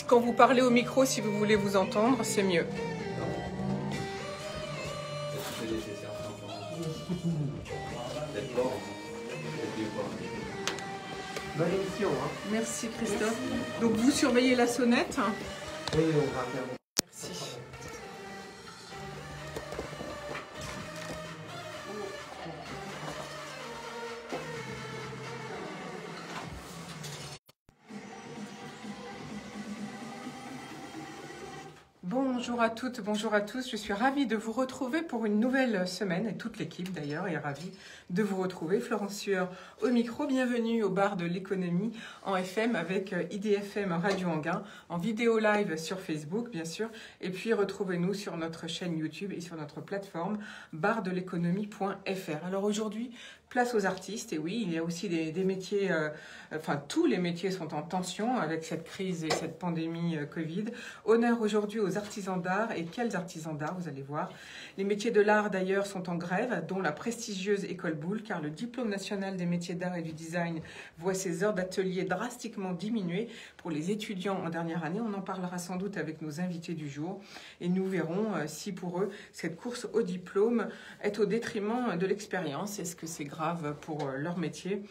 Quand vous parlez au micro, si vous voulez vous entendre, c'est mieux. Bonne émission, hein. Merci Christophe. Donc vous surveillez la sonnette. Oui, on va faire. Merci. Bonjour à toutes, bonjour à tous. Je suis ravie de vous retrouver pour une nouvelle semaine, et toute l'équipe d'ailleurs est ravie de vous retrouver. Florence Sueur au micro, bienvenue au bar de l'économie en FM avec IDFM Radio Anguin, en vidéo live sur Facebook bien sûr, et puis retrouvez-nous sur notre chaîne YouTube et sur notre plateforme bardeléconomie.fr. Alors aujourd'hui, place aux artistes, et oui, il y a aussi des métiers, tous les métiers sont en tension avec cette crise et cette pandémie Covid. Honneur aujourd'hui aux artisans d'art, et quels artisans d'art, vous allez voir. Les métiers de l'art d'ailleurs sont en grève, dont la prestigieuse École Boulle, car le diplôme national des métiers d'art et du design voit ses heures d'atelier drastiquement diminuer pour les étudiants en dernière année. On en parlera sans doute avec nos invités du jour, et nous verrons si pour eux, cette course au diplôme est au détriment de l'expérience. Est-ce que c'est grave pour leur métier?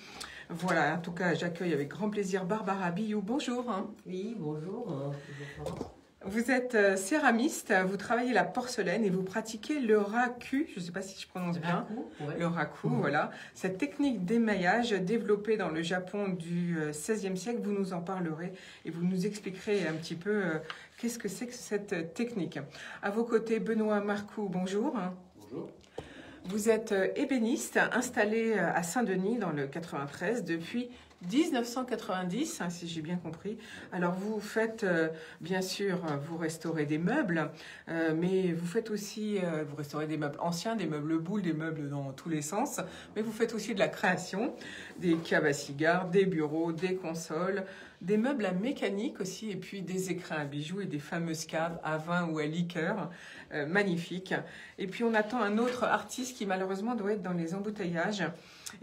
Voilà, en tout cas, j'accueille avec grand plaisir Barbara Billou. Bonjour. Oui, bonjour. Vous êtes céramiste, vous travaillez la porcelaine et vous pratiquez le raku, je ne sais pas si je prononce bien, le raku, voilà. Cette technique d'émaillage développée dans le Japon du XVIe siècle, vous nous en parlerez et vous nous expliquerez un petit peu qu'est-ce que c'est que cette technique. À vos côtés, Benoît Marcoux, bonjour. Bonjour. Vous êtes ébéniste, installé à Saint-Denis dans le 93 depuis 1990, si j'ai bien compris. Alors vous faites, bien sûr, vous restaurez des meubles, mais vous faites aussi, vous restaurez des meubles anciens, des meubles boules, des meubles dans tous les sens, mais vous faites aussi de la création, des caves à cigares, des bureaux, des consoles, des meubles à mécanique aussi, et puis des écrins à bijoux et des fameuses caves à vin ou à liqueur, magnifiques. Et puis on attend un autre artiste qui malheureusement doit être dans les embouteillages,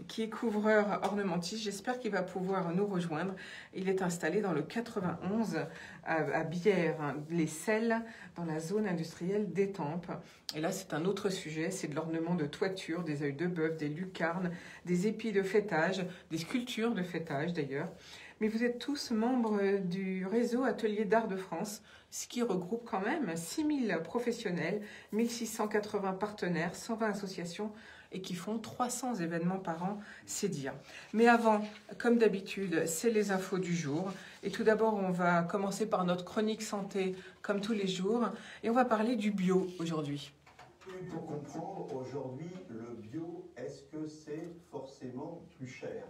qui est couvreur ornementiste. J'espère qu'il va pouvoir nous rejoindre. Il est installé dans le 91 à Bière, les Selles, dans la zone industrielle d'Étampes. Et là, c'est un autre sujet, c'est de l'ornement de toiture, des œils de bœuf, des lucarnes, des épis de fêtage, des sculptures de fêtage d'ailleurs. Mais vous êtes tous membres du réseau Ateliers d'Art de France, ce qui regroupe quand même 6000 professionnels, 1680 partenaires, 120 associations et qui font 300 événements par an, c'est dire. Mais avant, comme d'habitude, c'est les infos du jour. Et tout d'abord, on va commencer par notre chronique santé, comme tous les jours, et on va parler du bio aujourd'hui. Pour comprendre, aujourd'hui, le bio, est-ce que c'est forcément plus cher ?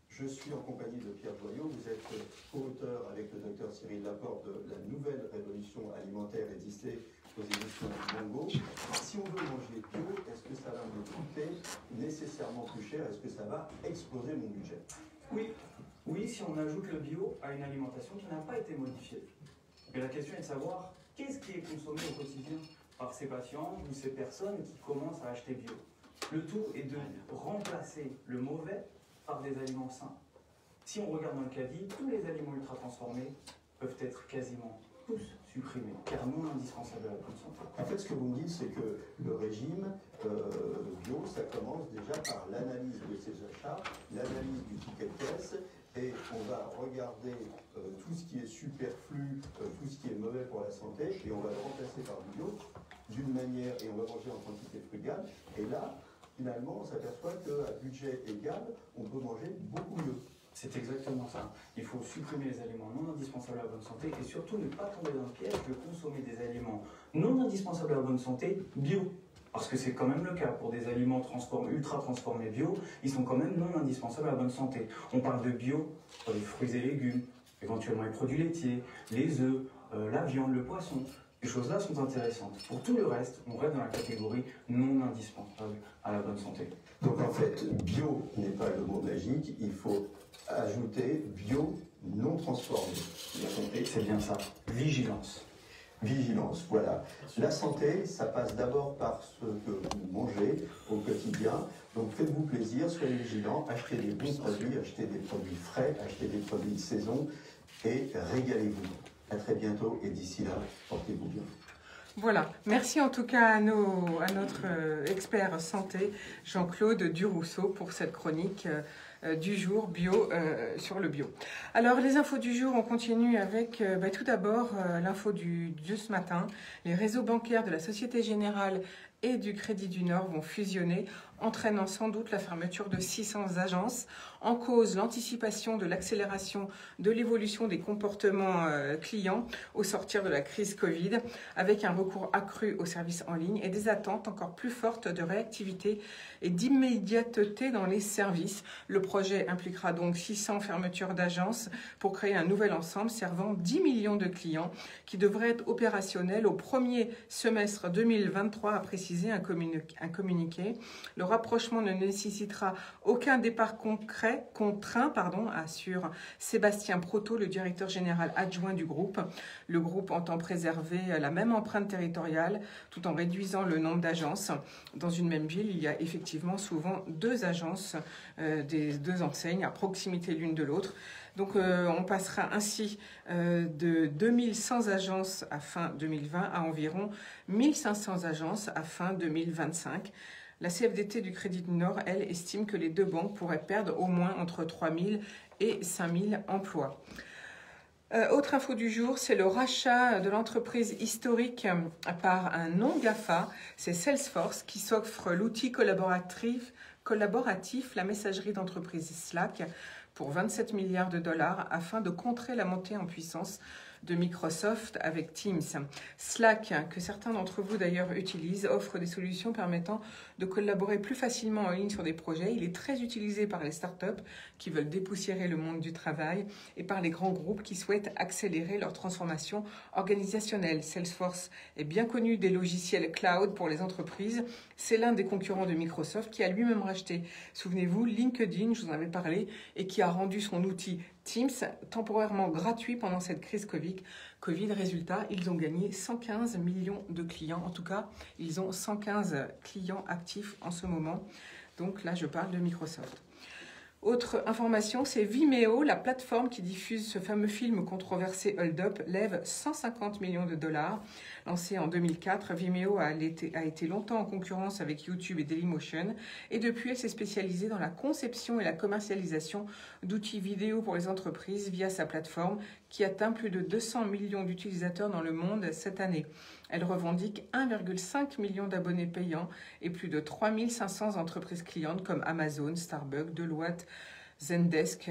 Je suis en compagnie de Pierre Joyot, vous êtes co-auteur avec le docteur Cyril Laporte de La Nouvelle Révolution Alimentaire éditée aux éditions Mongo. Si on veut manger bio, est-ce que ça va me coûter nécessairement plus cher? Est-ce que ça va exploser mon budget? Oui, si on ajoute le bio à une alimentation qui n'a pas été modifiée. Mais la question est de savoir qu'est-ce qui est consommé au quotidien par ces patients ou ces personnes qui commencent à acheter bio. Le tout est de remplacer le mauvais par des aliments sains. Si on regarde dans le caddie, tous les aliments ultra transformés peuvent être quasiment tous supprimés, car non indispensables à la bonne santé. En fait, ce que vous me dites, c'est que le régime bio, ça commence déjà par l'analyse de ses achats, l'analyse du ticket de caisse, et on va regarder tout ce qui est superflu, tout ce qui est mauvais pour la santé, et on va le remplacer par du bio d'une manière, et on va manger en quantité frugale. Et là, finalement, on s'aperçoit qu'à budget égal, on peut manger beaucoup mieux. C'est exactement ça. Il faut supprimer les aliments non indispensables à la bonne santé et surtout ne pas tomber dans le piège de consommer des aliments non indispensables à la bonne santé bio. Parce que c'est quand même le cas pour des aliments ultra transformés bio, ils sont quand même non indispensables à la bonne santé. On parle de bio pour les fruits et légumes, éventuellement les produits laitiers, les œufs, la viande, le poisson. Ces choses-là sont intéressantes. Pour tout le reste, on reste dans la catégorie non indispensable à la bonne santé. Donc en fait, bio n'est pas le mot magique, il faut ajouter bio non transformé. Bien compris ? C'est bien ça. Vigilance. Vigilance, voilà. La santé, ça passe d'abord par ce que vous mangez au quotidien. Donc faites-vous plaisir, soyez vigilants, achetez des bons produits, achetez des produits frais, achetez des produits de saison et régalez-vous. À très bientôt et d'ici là, portez-vous bien. Voilà, merci en tout cas à notre expert santé, Jean-Claude Durousseau, pour cette chronique du jour bio sur le bio. Alors les infos du jour, on continue avec tout d'abord l'info de ce matin. Les réseaux bancaires de la Société Générale et du Crédit du Nord vont fusionner, entraînant sans doute la fermeture de 600 agences. En cause, l'anticipation de l'accélération de l'évolution des comportements clients au sortir de la crise Covid, avec un recours accru aux services en ligne et des attentes encore plus fortes de réactivité et d'immédiateté dans les services. Le projet impliquera donc 600 fermetures d'agences pour créer un nouvel ensemble servant 10 millions de clients qui devrait être opérationnel au premier semestre 2023, a précisé un communiqué. Le rapprochement ne nécessitera aucun départ contraint, assure Sébastien Proto, le directeur général adjoint du groupe. Le groupe entend préserver la même empreinte territoriale tout en réduisant le nombre d'agences. Dans une même ville, il y a effectivement souvent deux agences, des deux enseignes à proximité l'une de l'autre. Donc on passera ainsi de 2100 agences à fin 2020 à environ 1500 agences à fin 2025. La CFDT du Crédit du Nord, elle, estime que les deux banques pourraient perdre au moins entre 3000 et 5000 emplois. Autre info du jour, c'est le rachat de l'entreprise historique par un non-GAFA, c'est Salesforce qui s'offre l'outil collaboratif, la messagerie d'entreprise Slack, pour 27 milliards de dollars afin de contrer la montée en puissance de Microsoft avec Teams. Slack, que certains d'entre vous d'ailleurs utilisent, offre des solutions permettant de collaborer plus facilement en ligne sur des projets. Il est très utilisé par les startups qui veulent dépoussiérer le monde du travail et par les grands groupes qui souhaitent accélérer leur transformation organisationnelle. Salesforce est bien connu des logiciels cloud pour les entreprises. C'est l'un des concurrents de Microsoft qui a lui-même racheté, souvenez-vous, LinkedIn, je vous en avais parlé, et qui a rendu son outil Teams temporairement gratuit pendant cette crise Covid. Résultat, ils ont gagné 115 millions de clients. En tout cas, ils ont 115 clients actifs en ce moment. Donc là, je parle de Microsoft. Autre information, c'est Vimeo, la plateforme qui diffuse ce fameux film controversé Hold Up, lève 150 millions de dollars. Lancé en 2004, Vimeo a été longtemps en concurrence avec YouTube et Dailymotion. Et depuis, elle s'est spécialisée dans la conception et la commercialisation d'outils vidéo pour les entreprises via sa plateforme qui atteint plus de 200 millions d'utilisateurs dans le monde cette année. Elle revendique 1,5 million d'abonnés payants et plus de 3500 entreprises clientes comme Amazon, Starbucks, Deloitte, Zendesk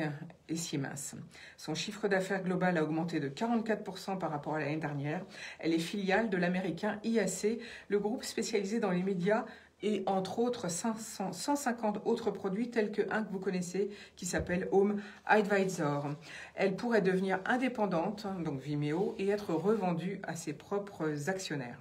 et Siemens. Son chiffre d'affaires global a augmenté de 44% par rapport à l'année dernière. Elle est filiale de l'américain IAC, le groupe spécialisé dans les médias et entre autres 150 autres produits tels que un que vous connaissez qui s'appelle Home Advisor. Elle pourrait devenir indépendante, donc Vimeo, et être revendue à ses propres actionnaires.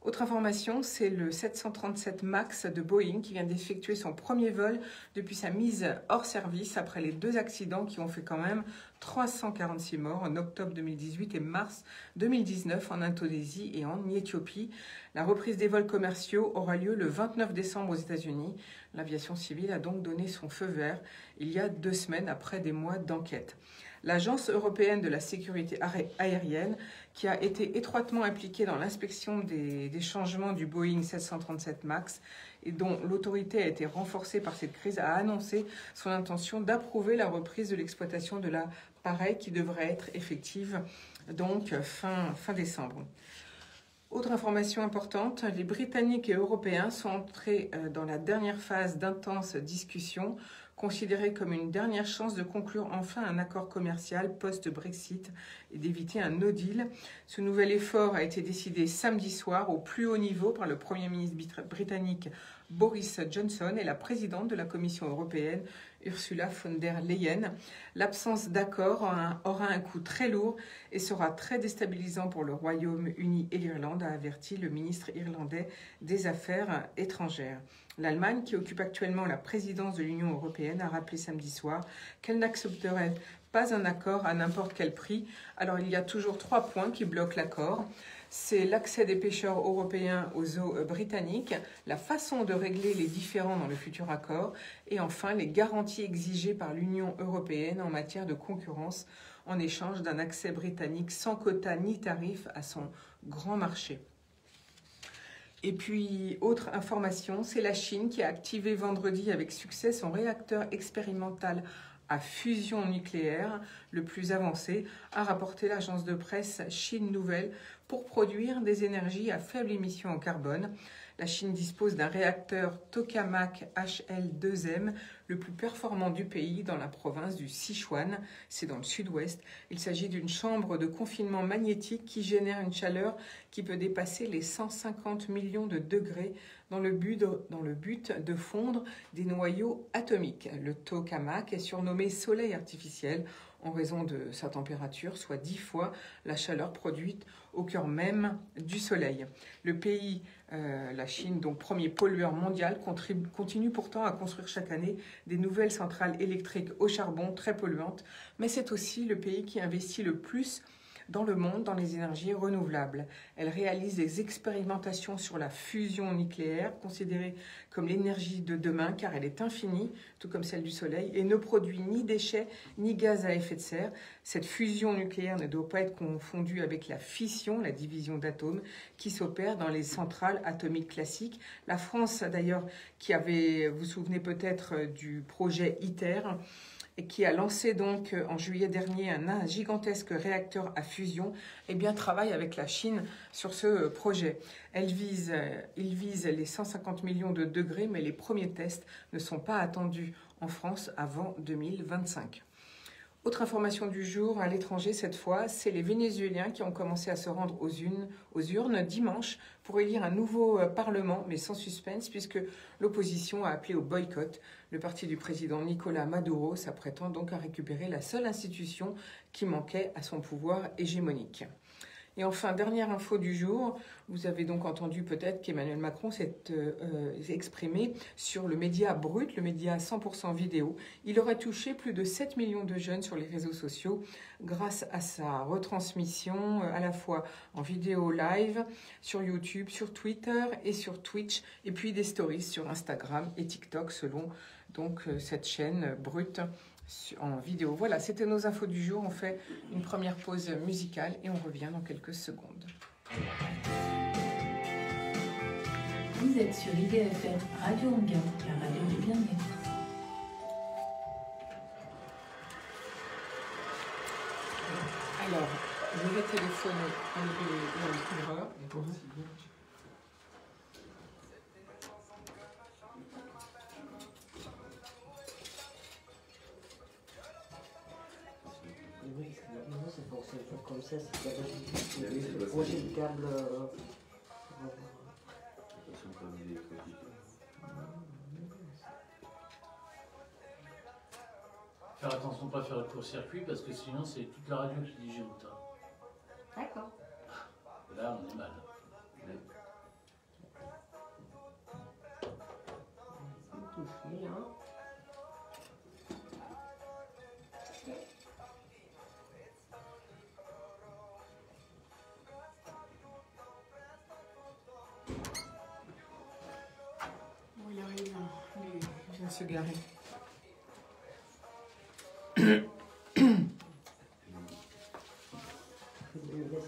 Autre information, c'est le 737 MAX de Boeing qui vient d'effectuer son premier vol depuis sa mise hors service après les deux accidents qui ont fait quand même 346 morts en octobre 2018 et mars 2019 en Indonésie et en Éthiopie. La reprise des vols commerciaux aura lieu le 29 décembre aux États-Unis. L'aviation civile a donc donné son feu vert il y a 2 semaines après des mois d'enquête. L'Agence européenne de la sécurité aérienne, qui a été étroitement impliquée dans l'inspection des changements du Boeing 737 MAX et dont l'autorité a été renforcée par cette crise, a annoncé son intention d'approuver la reprise de l'exploitation de l'appareil qui devrait être effective donc fin décembre. Autre information importante, les Britanniques et Européens sont entrés dans la dernière phase d'intenses discussions, considérée comme une dernière chance de conclure enfin un accord commercial post-Brexit et d'éviter un no deal. Ce nouvel effort a été décidé samedi soir au plus haut niveau par le Premier ministre britannique Boris Johnson et la présidente de la Commission européenne Ursula von der Leyen. L'absence d'accord aura un coût très lourd et sera très déstabilisant pour le Royaume-Uni et l'Irlande, a averti le ministre irlandais des Affaires étrangères. L'Allemagne, qui occupe actuellement la présidence de l'Union européenne, a rappelé samedi soir qu'elle n'accepterait pas un accord à n'importe quel prix. Alors il y a toujours 3 points qui bloquent l'accord. C'est l'accès des pêcheurs européens aux eaux britanniques, la façon de régler les différends dans le futur accord et enfin les garanties exigées par l'Union européenne en matière de concurrence en échange d'un accès britannique sans quota ni tarif à son grand marché. Et puis, autre information, c'est la Chine qui a activé vendredi avec succès son réacteur expérimental à fusion nucléaire le plus avancé, a rapporté l'agence de presse Chine Nouvelle, pour produire des énergies à faible émission en carbone. La Chine dispose d'un réacteur tokamak HL2M, le plus performant du pays, dans la province du Sichuan, c'est dans le sud-ouest. Il s'agit d'une chambre de confinement magnétique qui génère une chaleur qui peut dépasser les 150 millions de degrés dans le but de fondre des noyaux atomiques. Le tokamak est surnommé soleil artificiel en raison de sa température, soit 10 fois la chaleur produite au cœur même du soleil. Le pays, la Chine, donc premier pollueur mondial, continue pourtant à construire chaque année des nouvelles centrales électriques au charbon très polluantes, mais c'est aussi le pays qui investit le plus dans le monde dans les énergies renouvelables. Elle réalise des expérimentations sur la fusion nucléaire, considérée comme l'énergie de demain, car elle est infinie, tout comme celle du Soleil, et ne produit ni déchets ni gaz à effet de serre. Cette fusion nucléaire ne doit pas être confondue avec la fission, la division d'atomes, qui s'opère dans les centrales atomiques classiques. La France, d'ailleurs, qui avait, vous vous souvenez peut-être du projet ITER, et qui a lancé donc en juillet dernier un gigantesque réacteur à fusion, eh bien, travaille avec la Chine sur ce projet. Il vise les 150 millions de degrés, mais les premiers tests ne sont pas attendus en France avant 2025. Autre information du jour, à l'étranger cette fois, c'est les Vénézuéliens qui ont commencé à se rendre aux urnes dimanche pour élire un nouveau parlement, mais sans suspense, puisque l'opposition a appelé au boycott. Le parti du président Nicolás Maduro s'apprêtant donc à récupérer la seule institution qui manquait à son pouvoir hégémonique. Et enfin, dernière info du jour, vous avez donc entendu peut-être qu'Emmanuel Macron s'est exprimé sur le média Brut, le média 100% vidéo. Il aurait touché plus de 7 millions de jeunes sur les réseaux sociaux grâce à sa retransmission à la fois en vidéo live, sur YouTube, sur Twitter et sur Twitch, et puis des stories sur Instagram et TikTok selon donc cette chaîne Brut en vidéo. Voilà, c'était nos infos du jour. On fait une première pause musicale et on revient dans quelques secondes. Vous êtes sur IDFM Radio Anguin, la radio du bien-être. Alors, je vais téléphoner au livreur. Oui, maintenant ça fonctionne pas comme ça, c'est le projet de câble. Faire attention de ne pas faire le court-circuit parce que sinon c'est toute la radio qui digéroute. D'accord. Là on est mal. Touché, hein. Bon, il arrive, il vient se garer.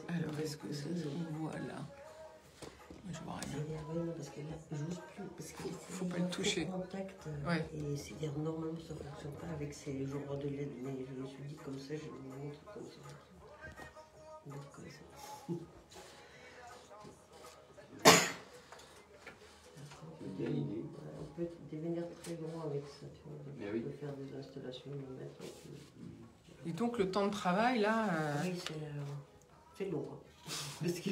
Alors, est-ce que c'est ce qu'on voit là? Je vois rien. Parce que là, j'ose plus. Parce qu'il faut pas le toucher. Contact, Ouais. Et c'est-à-dire, normalement, ça ne fonctionne pas avec ces jours de LED, mais je me suis dit comme ça, je vous montre comme ça. Donc, comme ça. On peut devenir très grand avec ça, tu vois. On peut faire des installations, le mettre. Et donc, le temps de travail, là... Oui, c'est long. Hein. Parce que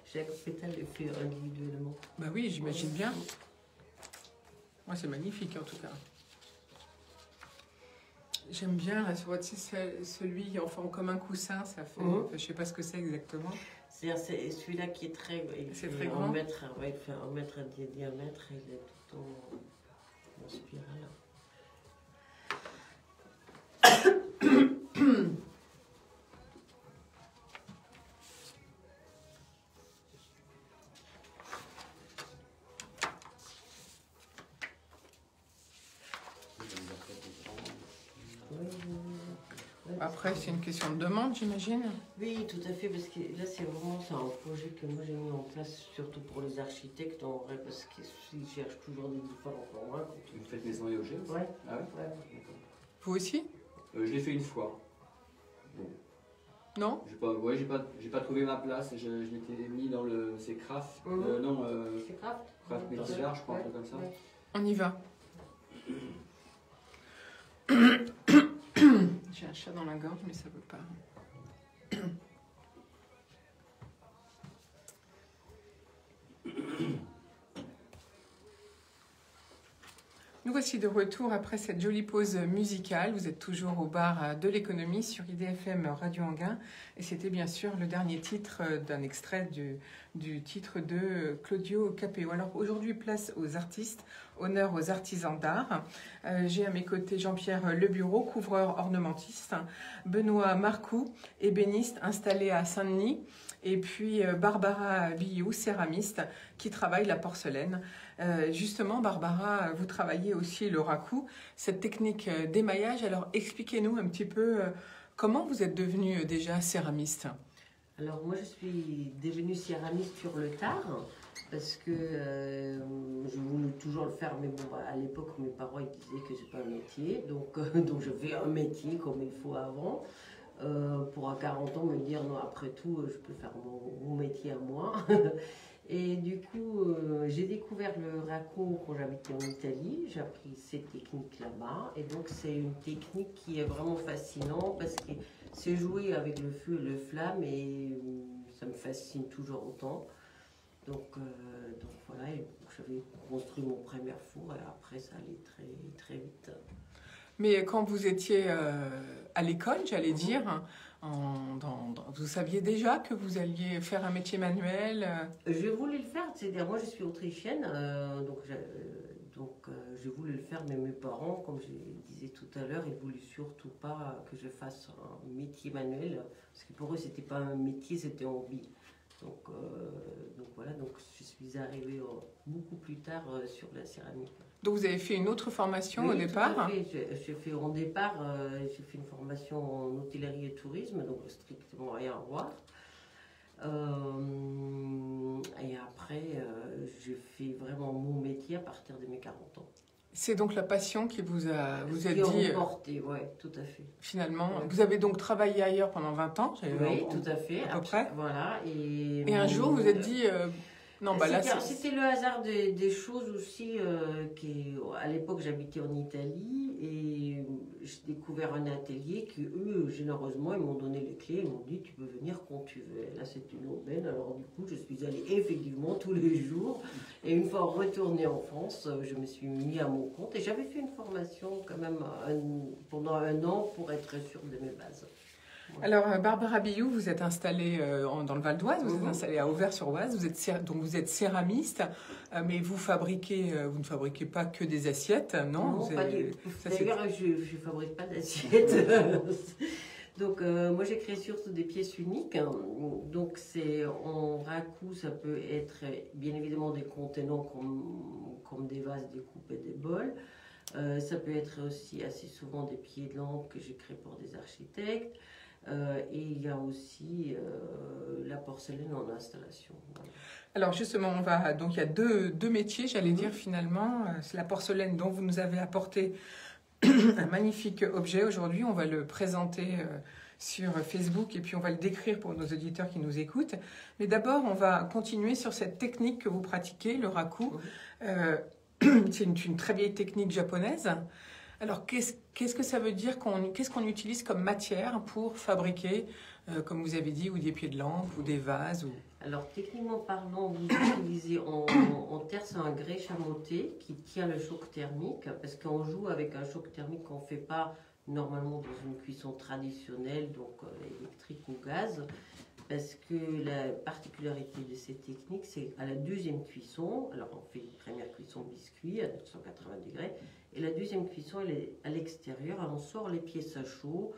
chaque pétale est fait individuellement. Bah oui, j'imagine bien. Moi, c'est magnifique, en tout cas. J'aime bien, là, tu sais, celui en forme comme un coussin, ça fait... Je sais pas ce que c'est exactement. C'est celui-là qui est très... C'est très grand. Un mètre de diamètre, il est tout en spirale. Après, c'est une question de demande, j'imagine. Oui, tout à fait, parce que là, c'est un projet que moi j'ai mis en place, surtout pour les architectes, en vrai, parce qu'ils cherchent toujours des différents formats. Vous faites maison et objet aussi? Ouais. Ah ouais? Ouais. Vous aussi? Je l'ai fait une fois. Bon. Non? J'ai pas trouvé ma place. Je m'étais mis dans le. C'est Craft. C'est Craft. Craft Métillard, je crois, un truc comme ça. Ouais. On y va. J'ai un chat dans la gorge, mais ça veut pas. Nous voici de retour après cette jolie pause musicale. Vous êtes toujours au bar de l'économie sur IDFM Radio Anguin. Et c'était bien sûr le dernier titre d'un extrait du titre de Claudio Capéo. Alors aujourd'hui, place aux artistes, honneur aux artisans d'art. J'ai à mes côtés Jean-Pierre Lebureau, couvreur ornementiste, Benoît Marcoux, ébéniste installé à Saint-Denis, et puis Barbara Billou, céramiste, qui travaille la porcelaine. Justement, Barbara, vous travaillez aussi le raku, cette technique d'émaillage. Alors, expliquez-nous un petit peu comment vous êtes devenue déjà céramiste. Alors, moi, je suis devenue céramiste sur le tard, parce que je voulais toujours le faire, mais bon, à l'époque, mes parents ils disaient que c'est pas un métier, donc je fais un métier comme il faut avant. Pour à 40 ans me dire non, après tout, je peux faire mon métier à moi. Et du coup, j'ai découvert le raku quand j'habitais en Italie. J'ai appris ces techniques là-bas. Et donc, c'est une technique qui est vraiment fascinante parce que c'est jouer avec le feu et le flamme et ça me fascine toujours autant. Donc voilà, j'avais construit mon premier four et après, ça allait très, très vite. Mais quand vous étiez à l'école, j'allais dire, vous saviez déjà que vous alliez faire un métier manuel? Je voulais le faire, c'est-à-dire moi je suis autrichienne, donc je voulais le faire, mais mes parents, comme je disais tout à l'heure, ils ne voulaient surtout pas que je fasse un métier manuel, parce que pour eux c'était pas un métier, c'était un hobby. Donc voilà, donc je suis arrivée beaucoup plus tard sur la céramique. Donc vous avez fait une autre formation Oui, au départ? Tout à fait. J'ai fait une formation en hôtellerie et tourisme, donc strictement rien à voir. Et après, j'ai fait vraiment mon métier à partir de mes 40 ans. C'est donc la passion qui vous a dit... Remporté, oui, tout à fait. Finalement, ouais. Vous avez donc travaillé ailleurs pendant 20 ans? Oui, tout à fait. À peu près. Voilà. Et un jour, vous vous êtes dit... non, bah là, c'était le hasard des choses aussi. À l'époque, j'habitais en Italie et j'ai découvert un atelier qui, eux, généreusement, ils m'ont donné les clés. Ils m'ont dit, tu peux venir quand tu veux. Et là, c'est une aubaine. Alors, du coup, je suis allée effectivement tous les jours. Et une fois retournée en France, je me suis mis à mon compte. Et j'avais fait une formation quand même pendant 1 an pour être sûre de mes bases. Alors, Barbara Billou, vous êtes installée dans le Val d'Oise, vous êtes installée à Auvers-sur-Oise, vous êtes céramiste, mais vous ne fabriquez pas que des assiettes, non? Non, pas du tout. D'ailleurs, je ne fabrique pas d'assiettes. Donc, moi, j'ai créé surtout des pièces uniques. Donc, c'est en raku, ça peut être bien évidemment des contenants comme des vases, des coupes et des bols. Ça peut être aussi assez souvent des pieds de lampe que j'ai créés pour des architectes. Et il y a aussi la porcelaine en installation. Voilà. Alors justement, donc il y a deux métiers, j'allais dire finalement. C'est la porcelaine dont vous nous avez apporté un magnifique objet aujourd'hui. On va le présenter sur Facebook et puis on va le décrire pour nos auditeurs qui nous écoutent. Mais d'abord, on va continuer sur cette technique que vous pratiquez, le raku. C'est une très vieille technique japonaise. Alors, qu'est-ce que ça veut dire, qu'est-ce qu'on utilise comme matière pour fabriquer, comme vous avez dit, ou des pieds de lampe, ou des vases Alors, techniquement parlant, vous utilisez en terre, c'est un grès chamoté qui tient le choc thermique, parce qu'on joue avec un choc thermique qu'on ne fait pas normalement dans une cuisson traditionnelle, donc électrique ou gaz. Parce que la particularité de cette technique, c'est à la deuxième cuisson, alors on fait une première cuisson biscuit à 980 degrés, et la deuxième cuisson, elle est à l'extérieur, on sort les pièces à chaud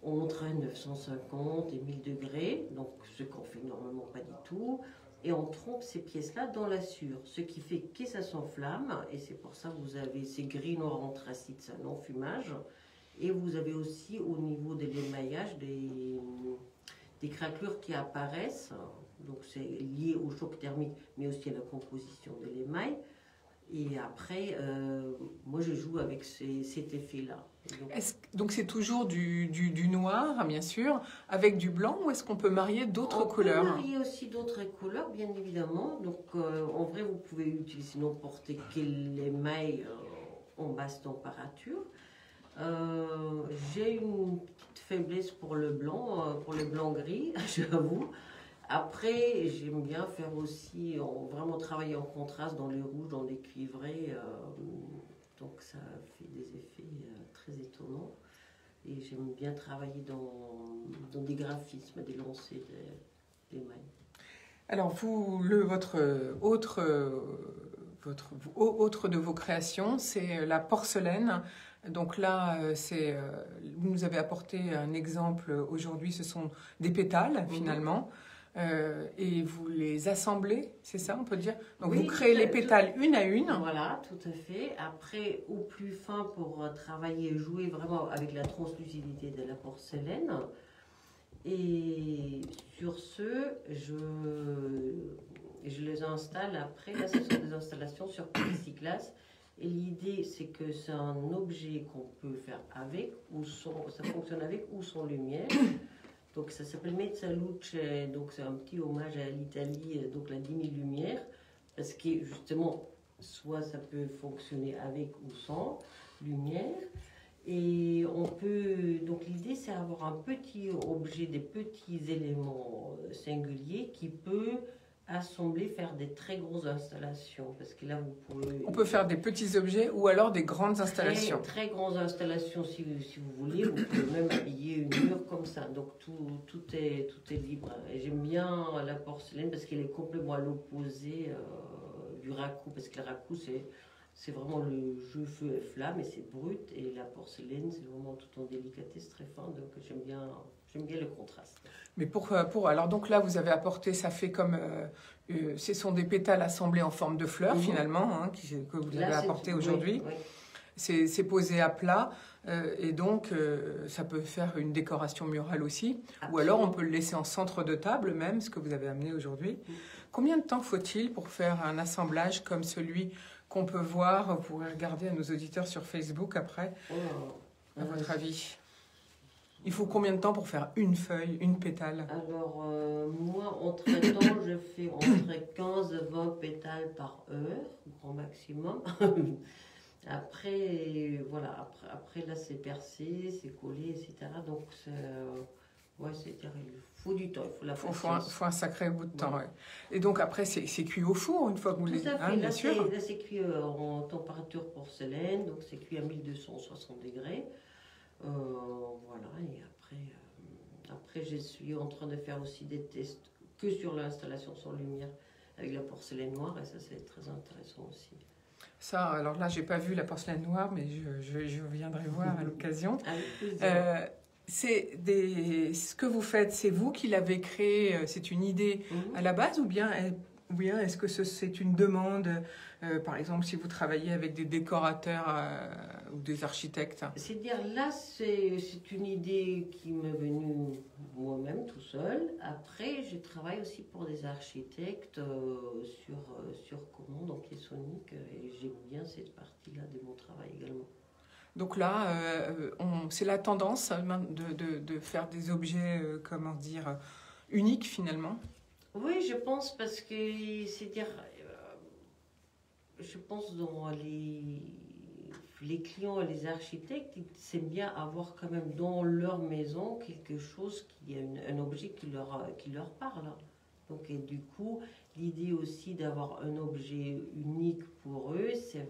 entre 950 et 1000 degrés, donc ce qu'on fait normalement pas du tout, et on trempe ces pièces-là dans la sûre, ce qui fait que ça s'enflamme, et c'est pour ça que vous avez ces gris noirs anthracite, c'est un enfumage. Et vous avez aussi au niveau de l'émaillage des craquelures qui apparaissent. Donc c'est lié au choc thermique, mais aussi à la composition de l'émail. Et après, moi je joue avec cet effet-là. Donc c'est toujours du noir, bien sûr, avec du blanc, ou est-ce qu'on peut marier d'autres couleurs? On peut marier aussi d'autres couleurs, bien évidemment. Donc en vrai, vous pouvez utiliser n'importe quel émail en basse température. J'ai une petite faiblesse pour le blanc, pour le blanc-gris, j'avoue. Après, j'aime bien faire aussi, vraiment travailler en contraste dans les rouges, dans les cuivrés. Donc ça fait des effets très étonnants. Et j'aime bien travailler dans des graphismes, des lancers d'émail. Alors, votre autre de vos créations, c'est la porcelaine. Donc là, vous nous avez apporté un exemple aujourd'hui, ce sont des pétales finalement. Et vous les assemblez, c'est ça, on peut dire? Donc oui, vous créez les pétales une à une. Voilà, tout à fait. Après, au plus fin pour travailler, jouer vraiment avec la translucidité de la porcelaine. Et sur ce, je les installe après. Là, ce sont des installations sur plexiglas. Et l'idée, c'est que c'est un objet qu'on peut faire avec ou sans, ça fonctionne avec ou sans lumière. Donc ça s'appelle Mezzaluce, donc c'est un petit hommage à l'Italie, donc la demi-lumière, parce que justement, soit ça peut fonctionner avec ou sans lumière. Et on peut, donc l'idée c'est avoir un petit objet, des petits éléments singuliers qui peut assembler, faire des très grosses installations, parce que là vous pouvez... On peut faire des petits objets ou alors des grandes installations. Très grandes installations si vous voulez, vous pouvez même habiller une mur comme ça, donc tout est libre. Et j'aime bien la porcelaine parce qu'elle est complètement à l'opposé du raku, parce que le raku c'est vraiment le jeu feu et flamme et c'est brut, et la porcelaine c'est vraiment tout en délicatesse, très fin, donc j'aime bien le contraste. Mais alors donc là vous avez apporté, ça fait comme ce sont des pétales assemblés en forme de fleurs finalement, hein, que vous avez apporté aujourd'hui. Oui. C'est posé à plat et donc ça peut faire une décoration murale aussi. Absolument. Ou alors on peut le laisser en centre de table même, ce que vous avez amené aujourd'hui. Combien de temps faut-il pour faire un assemblage comme celui qu'on peut voir? Vous pourrez regarder à nos auditeurs sur Facebook après, à votre avis. Il faut combien de temps pour faire une feuille, une pétale? Alors, moi, entre-temps, je fais entre 15 et 20 pétales par heure, grand maximum. Après, voilà, après là, c'est percé, c'est collé, etc. Donc, c'est-à-dire, il faut du temps, il faut la patience. Il faut un sacré bout de temps, ouais. Et donc, après, c'est cuit au four, une fois que vous les... Tout à fait, bien sûr. Là, c'est cuit en température porcelaine, donc c'est cuit à 1260 degrés. Voilà, et après je suis en train de faire aussi des tests que sur l'installation sans lumière avec la porcelaine noire, et ça c'est très intéressant aussi. Ça, alors là j'ai pas vu la porcelaine noire, mais je viendrai voir à l'occasion. Ce que vous faites, c'est vous qui l'avez créé, c'est une idée à la base, ou bien est-ce que c'est une demande, par exemple, si vous travaillez avec des décorateurs ou des architectes? C'est-à-dire, là, c'est une idée qui m'est venue moi-même, tout seul. Après, je travaille aussi pour des architectes sur commande, en pièces soniques, et j'aime bien cette partie-là de mon travail également. Donc là, c'est la tendance de faire des objets, comment dire, uniques finalement? Oui, je pense, parce que c'est-à-dire, je pense dans les clients et les architectes, c'est bien avoir quand même dans leur maison quelque chose un objet qui leur parle. Donc, et du coup, l'idée aussi d'avoir un objet unique pour eux, c'est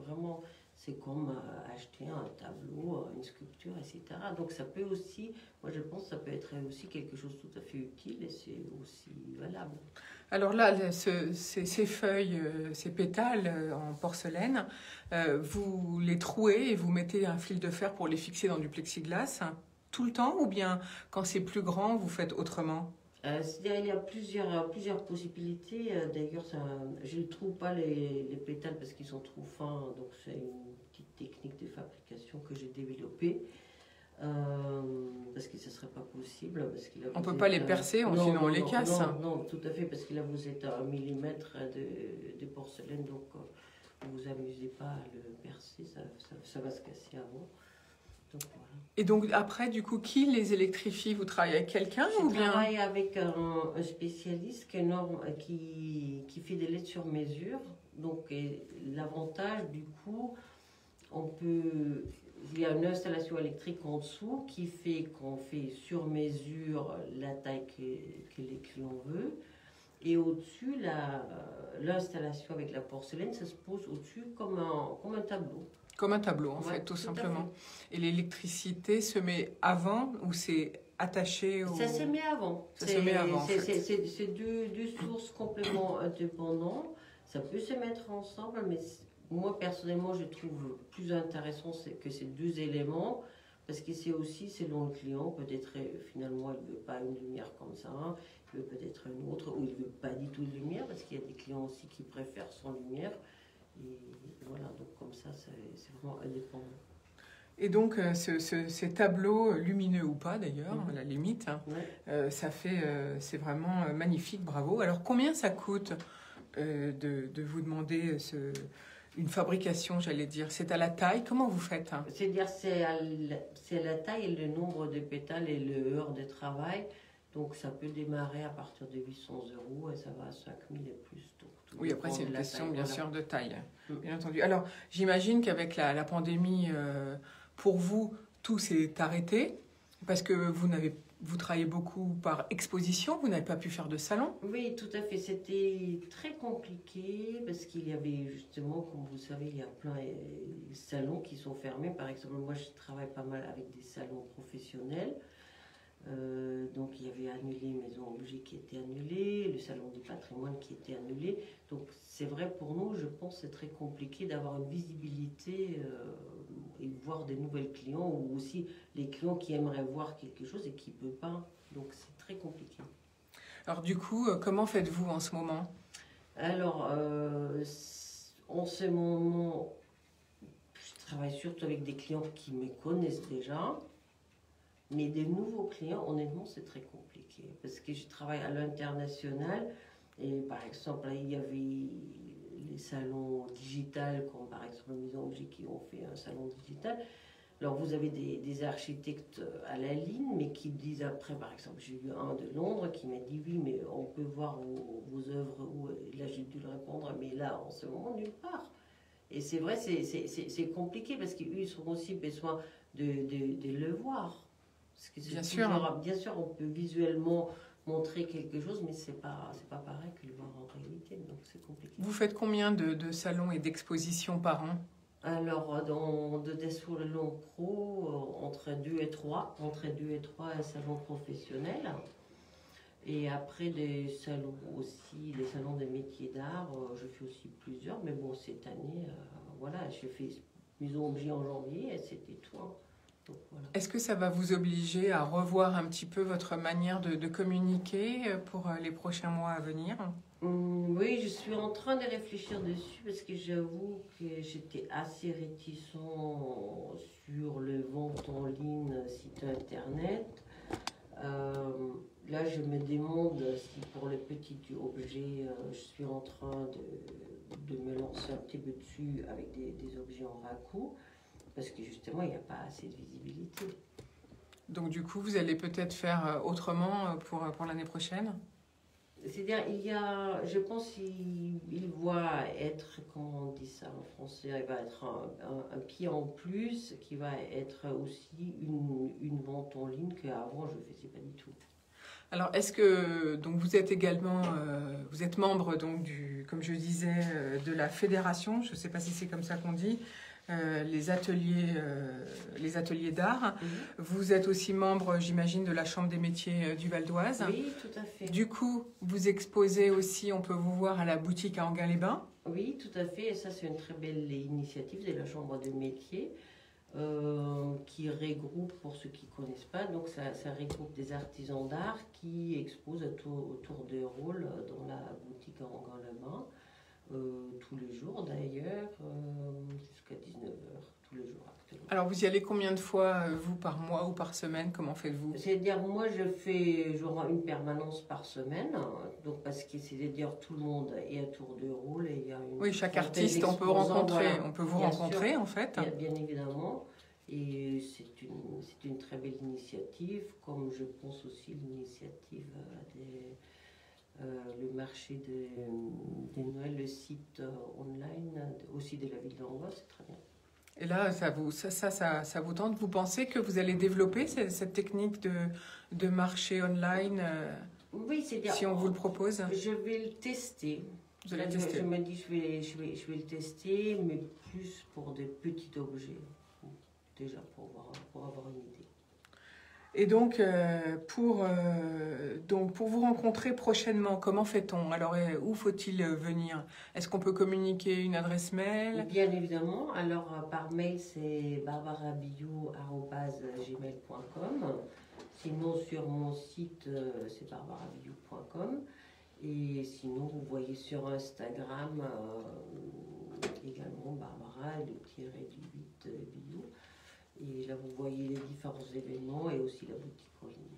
comme acheter un tableau, une sculpture, etc. Donc ça peut aussi, moi je pense que ça peut être aussi quelque chose de tout à fait utile, et c'est aussi valable. Alors là, ces feuilles, ces pétales en porcelaine, vous les trouez et vous mettez un fil de fer pour les fixer dans du plexiglas tout le temps, ou bien quand c'est plus grand, vous faites autrement? C'est-à-dire, il y a plusieurs possibilités. D'ailleurs, je ne trouve pas les pétales parce qu'ils sont trop fins, donc c'est une petite technique de fabrication que j'ai développée. parce que ce ne serait pas possible. Parce que là, On ne vous peut pas êtes, les percer, non, sinon on les non, casse. non, tout à fait, parce que là vous êtes à 1 millimètre de porcelaine, donc ne vous amusez pas à le percer, ça va se casser avant. Donc, voilà. Et donc après, du coup, qui les électrifie? Vous travaillez avec quelqu'un ou Je bien? travaille avec un spécialiste qui fait des lettres sur mesure. Donc l'avantage du coup, il y a une installation électrique en dessous qui fait qu'on fait sur mesure la taille que les clients veulent. Et au-dessus, l'installation avec la porcelaine, ça se pose au-dessus comme un tableau. Comme un tableau, en Ouais, fait, tout tout à simplement. Et l'électricité se met avant ou c'est attaché au... Ça se met avant. Ça se met avant, en fait. C'est deux sources complètement indépendantes. Ça peut se mettre ensemble, mais moi, personnellement, je trouve plus intéressant que ces deux éléments, parce que c'est aussi selon le client. Peut-être, finalement, il ne veut pas une lumière comme ça, hein. Il veut peut-être une autre, ou il ne veut pas du tout de lumière, parce qu'il y a des clients aussi qui préfèrent sans lumière. Et voilà, donc comme ça, c'est vraiment indépendant. Et donc, ces tableaux, lumineux ou pas d'ailleurs, à la limite, hein, Ouais. c'est vraiment magnifique, bravo. Alors, combien ça coûte de vous demander une fabrication, j'allais dire? C'est à la taille? Comment vous faites, hein? C'est-à-dire, c'est à la taille et le nombre de pétales et l'heure de travail. Donc, ça peut démarrer à partir de 800 € et ça va à 5000 et plus. Donc, Oui, après, c'est une question, taille, bien voilà. sûr, de taille, Mm. bien entendu. Alors, j'imagine qu'avec la pandémie, pour vous, tout s'est arrêté parce que vous travaillez beaucoup par exposition, vous n'avez pas pu faire de salon. Oui, tout à fait. C'était très compliqué parce qu'il y avait justement, comme vous savez, il y a plein de salons qui sont fermés. Par exemple, moi, je travaille pas mal avec des salons professionnels. Donc il y avait annulé Maison Objet qui était annulé, le Salon du patrimoine qui était annulé. Donc c'est vrai pour nous, je pense que c'est très compliqué d'avoir une visibilité et voir des nouvelles clients ou aussi les clients qui aimeraient voir quelque chose et qui ne peuvent pas. Donc c'est très compliqué. Alors du coup, comment faites-vous en ce moment? Alors en ce moment, je travaille surtout avec des clients qui me connaissent déjà. Mais des nouveaux clients, honnêtement, c'est très compliqué. Parce que je travaille à l'international. Et par exemple, là, il y avait les salons digitales, comme par exemple Maison Objet qui ont fait un salon digital. Alors vous avez des architectes à la ligne, mais qui disent après, par exemple, j'ai eu un de Londres qui m'a dit oui, mais on peut voir vos œuvres où. Là, j'ai dû le répondre, mais là, en ce moment, nulle part. Et c'est vrai, c'est compliqué parce qu'eux, ils ont aussi besoin de le voir. Parce que bien sûr. Bien sûr, on peut visuellement montrer quelque chose, mais c'est pas pareil que le voir en réalité, donc c'est compliqué. Vous faites combien de salons et d'expositions par an? Alors, de Dessous le long pro, entre 2 et 3, un salon professionnel. Et après, des salons aussi, des salons de métiers d'art, je fais aussi plusieurs, mais bon, cette année, voilà, j'ai fait Maison Objet en janvier, et c'était tout. Hein. Voilà. Est-ce que ça va vous obliger à revoir un petit peu votre manière de communiquer pour les prochains mois à venir? Oui, je suis en train de réfléchir dessus parce que j'avoue que j'étais assez réticent sur le vente en ligne, site internet. Là, je me demande si pour les petits objets, je suis en train de me lancer un petit peu dessus avec des objets en raku. Parce que justement, il n'y a pas assez de visibilité. Donc du coup, vous allez peut-être faire autrement pour l'année prochaine? C'est-à-dire, je pense qu'il va être, comment on dit ça en français, il va être un pied en plus, qui va être aussi une vente en ligne qu'avant, je ne faisais pas du tout. Alors, est-ce que donc vous êtes également, vous êtes membre donc comme je disais, de la fédération, je ne sais pas si c'est comme ça qu'on dit, les ateliers d'art. Vous êtes aussi membre, j'imagine, de la Chambre des métiers du Val d'Oise. Oui, tout à fait. Du coup, vous exposez aussi, on peut vous voir à la boutique à Enghien-les-Bains. Oui, tout à fait. Et ça, c'est une très belle initiative de la Chambre des métiers qui regroupe, pour ceux qui ne connaissent pas, donc ça regroupe des artisans d'art qui exposent autour des rôles dans la boutique à Enghien-les-Bains. tous les jours d'ailleurs, jusqu'à 19h, tous les jours actuellement. Alors, vous y allez combien de fois, vous, par mois ou par semaine? Comment faites-vous? C'est-à-dire, moi, je fais genre une permanence par semaine, donc parce que c'est-à-dire tout le monde est à tour de rôle et il y a une Oui, chaque trentaine artiste, on peut d'exposants, rencontrer, voilà. on peut vous Bien rencontrer, sûr. en fait. Bien évidemment, et c'est une très belle initiative, comme je pense aussi l'initiative le marché des Noël, le site online aussi de la ville d'Angoisse, c'est très bien. Et là, ça vous tente? Vous pensez que vous allez développer cette technique de marché online Oui, c'est-à-dire, si on vous le propose? je vais le tester. Vous allez Là, tester. Je me dis, je vais le tester, mais plus pour des petits objets, déjà pour avoir une idée. Et donc, pour vous rencontrer prochainement, comment fait-on? Alors, où faut-il venir? Est-ce qu'on peut communiquer une adresse mail? Bien évidemment. Alors, par mail, c'est barbarabiou@gmail.com. Sinon, sur mon site, c'est barbarabiou.com. Et sinon, vous voyez sur Instagram également Barbara, le tiré du 8 bio. Et là, vous voyez les différents événements et aussi la boutique en ligne.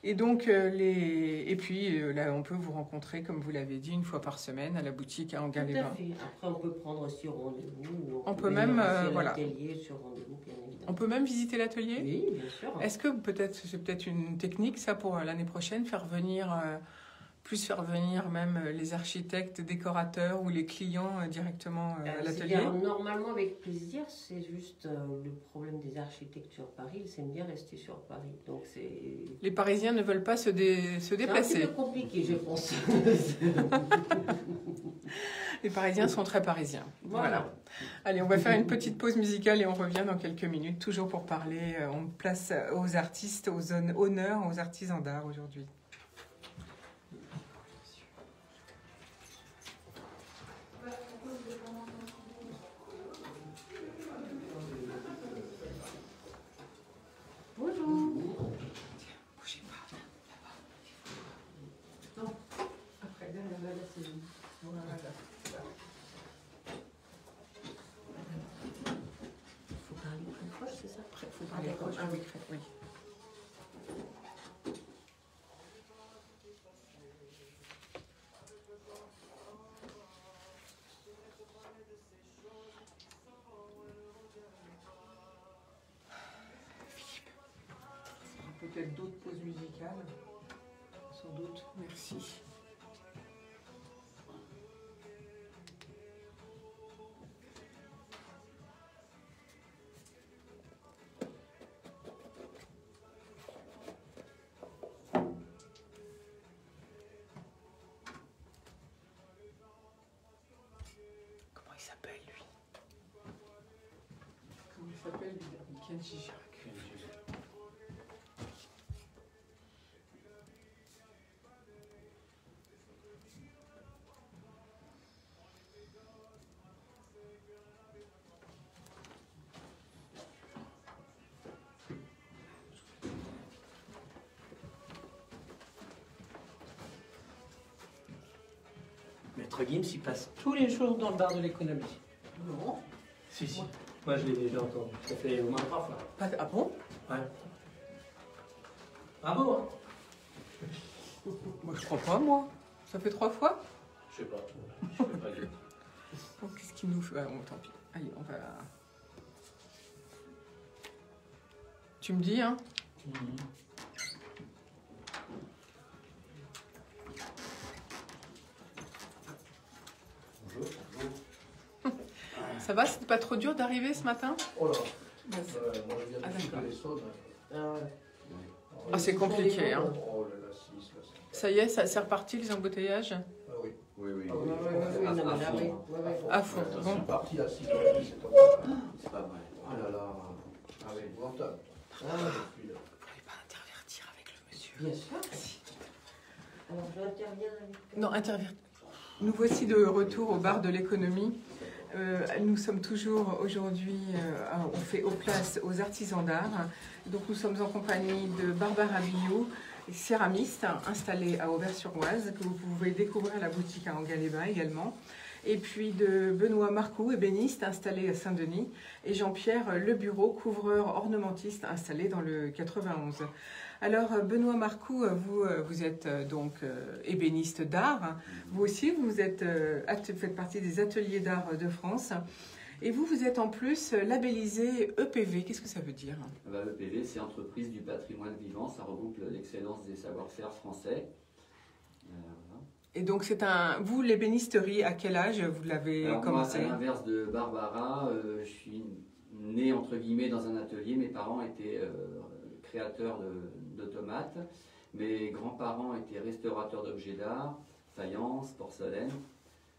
Et donc, là, on peut vous rencontrer, comme vous l'avez dit, une fois par semaine à la boutique à Anguin-les-Bains. Tout à fait. Après, on peut prendre aussi rendez-vous. On peut même, voilà. L'atelier sur rendez-vous, bien évidemment. On peut même visiter l'atelier? Oui, bien sûr. Est-ce que c'est peut-être une technique, ça, pour l'année prochaine, faire venir même les architectes, décorateurs ou les clients directement à l'atelier? Normalement, avec plaisir, c'est juste le problème des architectes sur Paris. Ils aiment bien rester sur Paris. Donc les Parisiens ne veulent pas se déplacer. C'est un petit peu compliqué, je pense. Les Parisiens sont très parisiens. Voilà. Allez, on va faire une petite pause musicale et on revient dans quelques minutes, toujours pour parler. On place aux artistes, aux honneurs, aux artisans d'art aujourd'hui. Bonjour. Bougez pas. Non. Après, derrière là, c'est... Voilà. Faut parler plus proche, c'est ça? Après, faut parler proche. Ah oui, oui. Peut-être d'autres pauses musicales. Sans doute. Merci. Comment il s'appelle, lui? Comment il s'appelle, lui? Kenji Girac. Maître Gims, il passe tous les jours dans le bar de l'économie. Non. Si, si. Moi, je l'ai déjà entendu. Ça fait au moins 3 fois. Ah bon? Ouais. Bravo, hein? Moi, je crois pas, moi. Ça fait 3 fois? Je sais pas. Je fais pas gaffe. Bon, qu'est-ce qu'il nous fait? Ah, bon, tant pis. Allez, on va... Tu me dis, hein? Ça va? C'était pas trop dur d'arriver ce matin? Oh là, Bah, moi je viens de d'accord. couper les saudes. Ah, c'est compliqué, hein. Oh là là, 6, là, Ça y est, c'est reparti les embouteillages? Ah oui. Oui, oui. Oui, non, mais là, oui. À fond. C'est Bon. parti à 6, c'est top. C'est pas vrai. Oh là là. Ah oui, bon temps. Ah, Vous ne pouvez pas intervertir avec le monsieur? bien sûr. Alors, j'interviens avec... Non, intervertir. Nous voici de retour au bar de l'économie. Nous sommes toujours aujourd'hui, on fait aux places aux artisans d'art. Donc nous sommes en compagnie de Barbara Biou, céramiste installée à Auvers-sur-Oise, que vous pouvez découvrir à la boutique à Anguin-les-Bains également. et puis de Benoît Marcoux, ébéniste installé à Saint-Denis, et Jean-Pierre Lebureau, couvreur ornementiste installé dans le 91. Alors Benoît Marcoux, vous êtes donc ébéniste d'art. Vous aussi, vous faites partie des ateliers d'art de France. Et vous êtes en plus labellisé EPV. Qu'est-ce que ça veut dire? EPV, c'est Entreprise du patrimoine vivant. Ça regroupe l'excellence des savoir-faire français. Voilà. Et donc, vous, l'ébénisterie, à quel âge vous l'avez commencé? Moi, à l'inverse de Barbara, je suis né, entre guillemets, dans un atelier. Mes parents étaient créateurs d'automates. Mes grands-parents étaient restaurateurs d'objets d'art, faïence, porcelaine.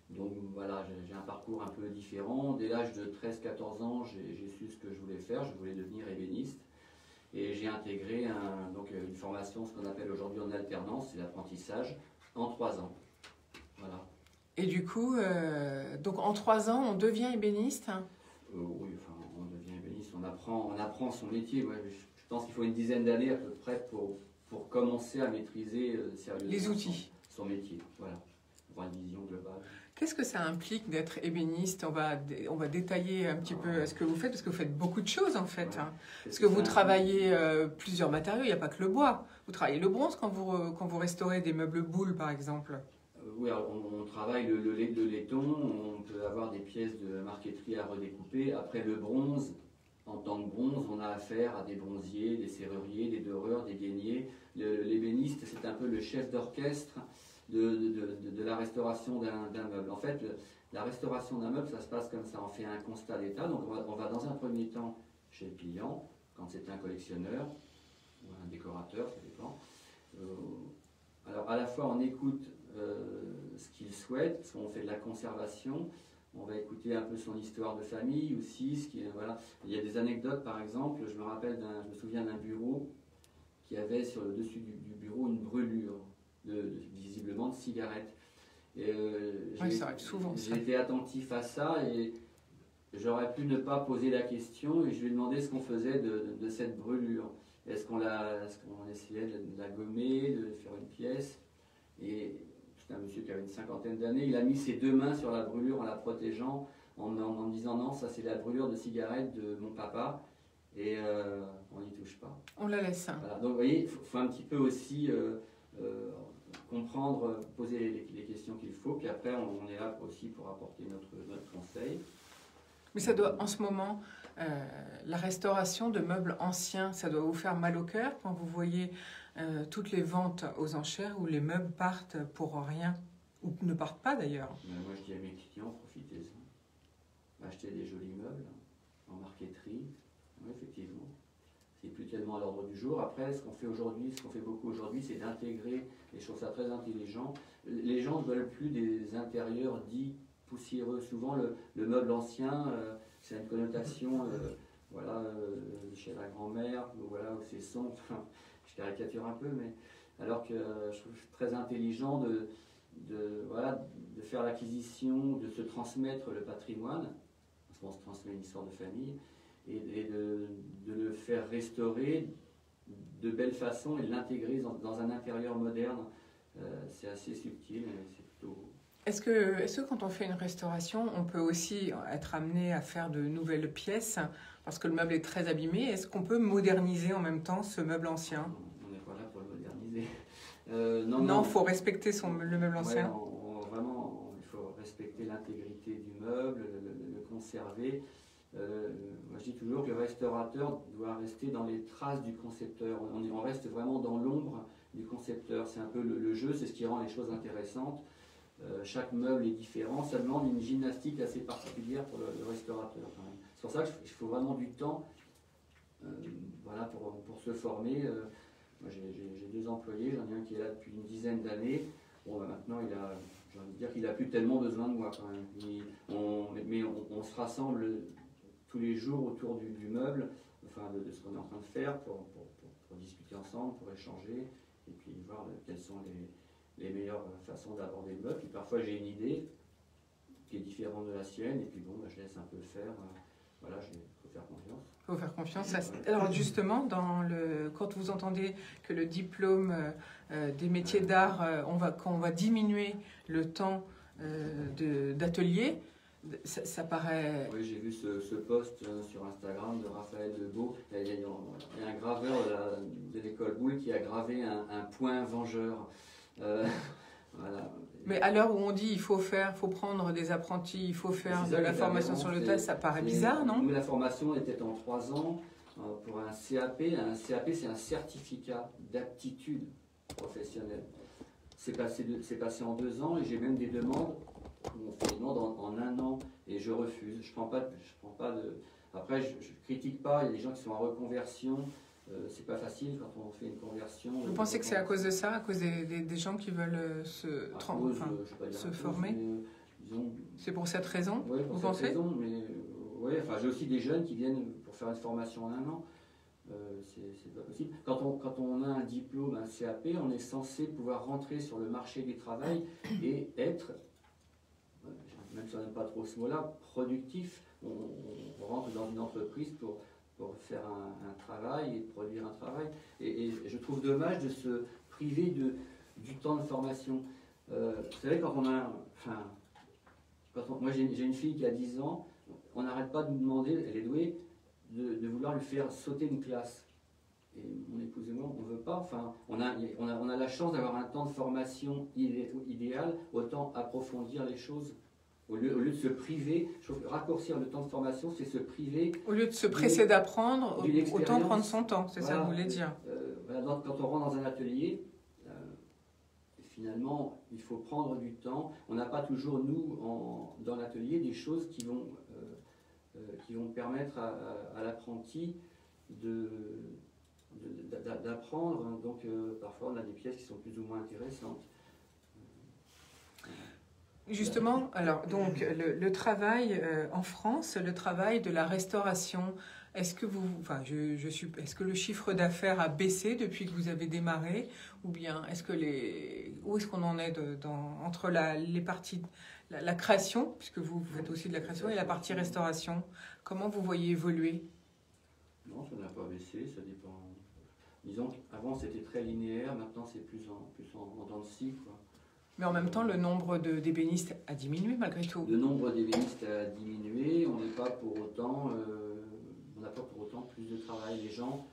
Donc voilà, j'ai un parcours un peu différent. Dès l'âge de 13-14 ans, j'ai su ce que je voulais faire. Je voulais devenir ébéniste. Et j'ai intégré une formation, ce qu'on appelle aujourd'hui en alternance, c'est l'apprentissage, en 3 ans. Voilà. Et du coup, donc en 3 ans, on devient ébéniste? Oui, enfin, on devient ébéniste, on apprend son métier. Ouais, je pense qu'il faut une dizaine d'années à peu près pour commencer à maîtriser sérieusement les outils. Son métier. Voilà, avoir une vision globale. Qu'est-ce que ça implique d'être ébéniste? On va détailler un petit peu ce que vous faites, parce que vous faites beaucoup de choses en fait. Ouais. Parce que vous travaillez plusieurs matériaux, il n'y a pas que le bois. Vous travaillez le bronze quand vous restaurez des meubles boules par exemple. Oui, alors on travaille le laiton, on peut avoir des pièces de marqueterie à redécouper. Après le bronze, en tant que bronze, on a affaire à des bronziers, des serruriers, des doreurs, des gainiers. L'ébéniste, c'est un peu le chef d'orchestre de la restauration d'un meuble. En fait, la restauration d'un meuble, ça se passe comme ça. On fait un constat d'état. Donc on va dans un premier temps chez le client, quand c'est un collectionneur ou un décorateur, ça dépend. Alors à la fois on écoute ce qu'il souhaite, parce qu'on fait de la conservation. On va écouter un peu son histoire de famille aussi. Voilà. Il y a des anecdotes, par exemple. Je me souviens d'un bureau qui avait sur le dessus du bureau une brûlure, visiblement de cigarette. Et ça arrive souvent. J'ai été attentif à ça et j'aurais pu ne pas poser la question et je lui ai demandé ce qu'on faisait de cette brûlure. Est-ce qu'on essayait de la gommer, de faire une pièce? Et c'est un monsieur qui avait une 50aine d'années, il a mis ses 2 mains sur la brûlure en la protégeant, en me disant non, ça c'est la brûlure de cigarette de mon papa et on n'y touche pas. On la laisse. Voilà. Donc vous voyez, il faut un petit peu aussi comprendre, poser les questions qu'il faut, puis après on est là aussi pour apporter notre conseil. Mais ça doit, en ce moment, la restauration de meubles anciens, ça doit vous faire mal au cœur quand vous voyez toutes les ventes aux enchères où les meubles partent pour rien, ou ne partent pas d'ailleurs. Moi je dis à mes clients, profitez-en. Achetez des jolis meubles en marqueterie, oui, effectivement. C'est plus tellement à l'ordre du jour. Après, ce qu'on fait beaucoup aujourd'hui, c'est d'intégrer, et je trouve ça très intelligent, les gens ne veulent plus des intérieurs dits poussiéreux. Souvent, le meuble ancien, c'est une connotation chez la grand-mère, voilà, où c'est sombre. Je caricature un peu, mais alors que je trouve très intelligent de faire l'acquisition, de se transmettre le patrimoine, parce qu'on se transmet une histoire de famille, et de le faire restaurer de belle façon et de l'intégrer dans un intérieur moderne. C'est assez subtil, c'est plutôt... Est-ce que quand on fait une restauration, on peut aussi être amené à faire de nouvelles pièces parce que le meuble est très abîmé? Est-ce qu'on peut moderniser en même temps ce meuble ancien? On n'est pas là pour le moderniser. Non, il faut respecter le meuble ancien. Ouais, vraiment, il faut respecter l'intégrité du meuble, le conserver. Moi je dis toujours que le restaurateur doit rester dans les traces du concepteur. On reste vraiment dans l'ombre du concepteur. C'est un peu le jeu, c'est ce qui rend les choses intéressantes. Chaque meuble est différent, ça demande une gymnastique assez particulière pour le restaurateur. C'est pour ça qu'il faut vraiment du temps pour se former. Moi j'ai 2 employés, j'en ai un qui est là depuis une dizaine d'années. Bon, maintenant j'ai envie de dire qu'il n'a plus tellement besoin de moi quand même. Mais on se rassemble tous les jours autour du meuble, enfin de ce qu'on est en train de faire pour discuter ensemble, pour échanger et puis voir quelles sont les meilleures façons d'aborder le meuble. Puis parfois j'ai une idée qui est différente de la sienne et puis bon, je laisse un peu faire. Voilà, il faut faire confiance. Il faut faire confiance. Alors justement, quand vous entendez que le diplôme des métiers d'art, qu'on va diminuer le temps d'ateliers. Ça paraît... Oui, j'ai vu ce post sur Instagram de Raphaël Lebeau. Il y a un graveur de l'école Boulle qui a gravé un point vengeur. Voilà. Mais à l'heure où on dit il faut prendre des apprentis, il faut faire de la formation sur le tas, ça paraît bizarre, non? La formation était en 3 ans pour un CAP. Un CAP, c'est un certificat d'aptitude professionnelle. C'est passé en 2 ans et j'ai même des demandes. On fait des demandes en 1 an et je refuse. Je prends pas de. Après, je critique pas. Il y a des gens qui sont en reconversion. C'est pas facile quand on fait une conversion. Vous pensez que c'est à cause de ça, à cause des gens qui veulent se former? C'est pour cette raison, oui, pour vous cette pensez? Raison, mais ouais, enfin, j'ai aussi des jeunes qui viennent pour faire une formation en 1 an. C'est pas possible. Quand on a un diplôme, un CAP, on est censé pouvoir rentrer sur le marché du travail et être, même si on n'aime pas trop ce mot-là, productif. On rentre dans une entreprise pour faire un travail et produire un travail. Et je trouve dommage de se priver du temps de formation. Vous savez, quand on a... Enfin, moi j'ai une fille qui a 10 ans, on n'arrête pas de nous demander, elle est douée, de vouloir lui faire sauter une classe. Et mon épouse et moi, on ne veut pas. Enfin, on a la chance d'avoir un temps de formation idéal, autant approfondir les choses. Au lieu de se priver, je trouve que raccourcir le temps de formation, c'est se priver. Au lieu de se presser d'apprendre, autant prendre son temps, c'est ça que vous voulez dire. Voilà, quand on rentre dans un atelier, finalement, il faut prendre du temps. On n'a pas toujours, nous, dans l'atelier, des choses qui vont permettre à l'apprenti d'apprendre. Donc, parfois, on a des pièces qui sont plus ou moins intéressantes. Justement, alors donc le travail en France, le travail de la restauration, est-ce que est-ce que le chiffre d'affaires a baissé depuis que vous avez démarré, ou bien où est-ce qu'on en est entre les parties, la création, puisque vous faites aussi de la création, et la partie restauration, comment vous voyez évoluer? Non, ça n'a pas baissé, ça dépend. Disons qu'avant c'était très linéaire, maintenant c'est plus en dents de scie, quoi. Mais en même temps, le nombre d'ébénistes a diminué malgré tout. Le nombre d'ébénistes a diminué, on n'a pas pour autant plus de travail. Les gens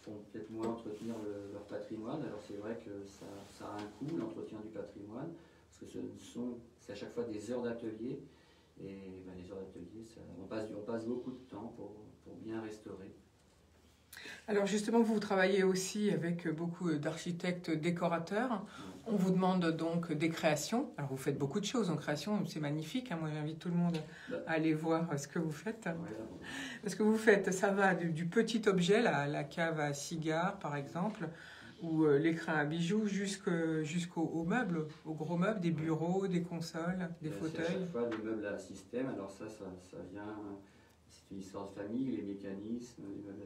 font peut-être moins entretenir leur patrimoine. Alors c'est vrai que ça a un coût, l'entretien du patrimoine, parce que c'est à chaque fois des heures d'atelier. Et les heures d'atelier, on passe beaucoup de temps pour bien restaurer. Alors justement, vous travaillez aussi avec beaucoup d'architectes décorateurs. On vous demande donc des créations. Alors vous faites beaucoup de choses en création, c'est magnifique. Moi j'invite tout le monde à aller voir ce que vous faites. Ce que vous faites, ça va du petit objet, la cave à cigares par exemple, ou l'écrin à bijoux, jusqu'aux meubles, aux gros meubles, des bureaux, des consoles, des fauteuils. À chaque fois des meubles à système. Alors ça vient... C'est une histoire de famille, les mécanismes, les meubles,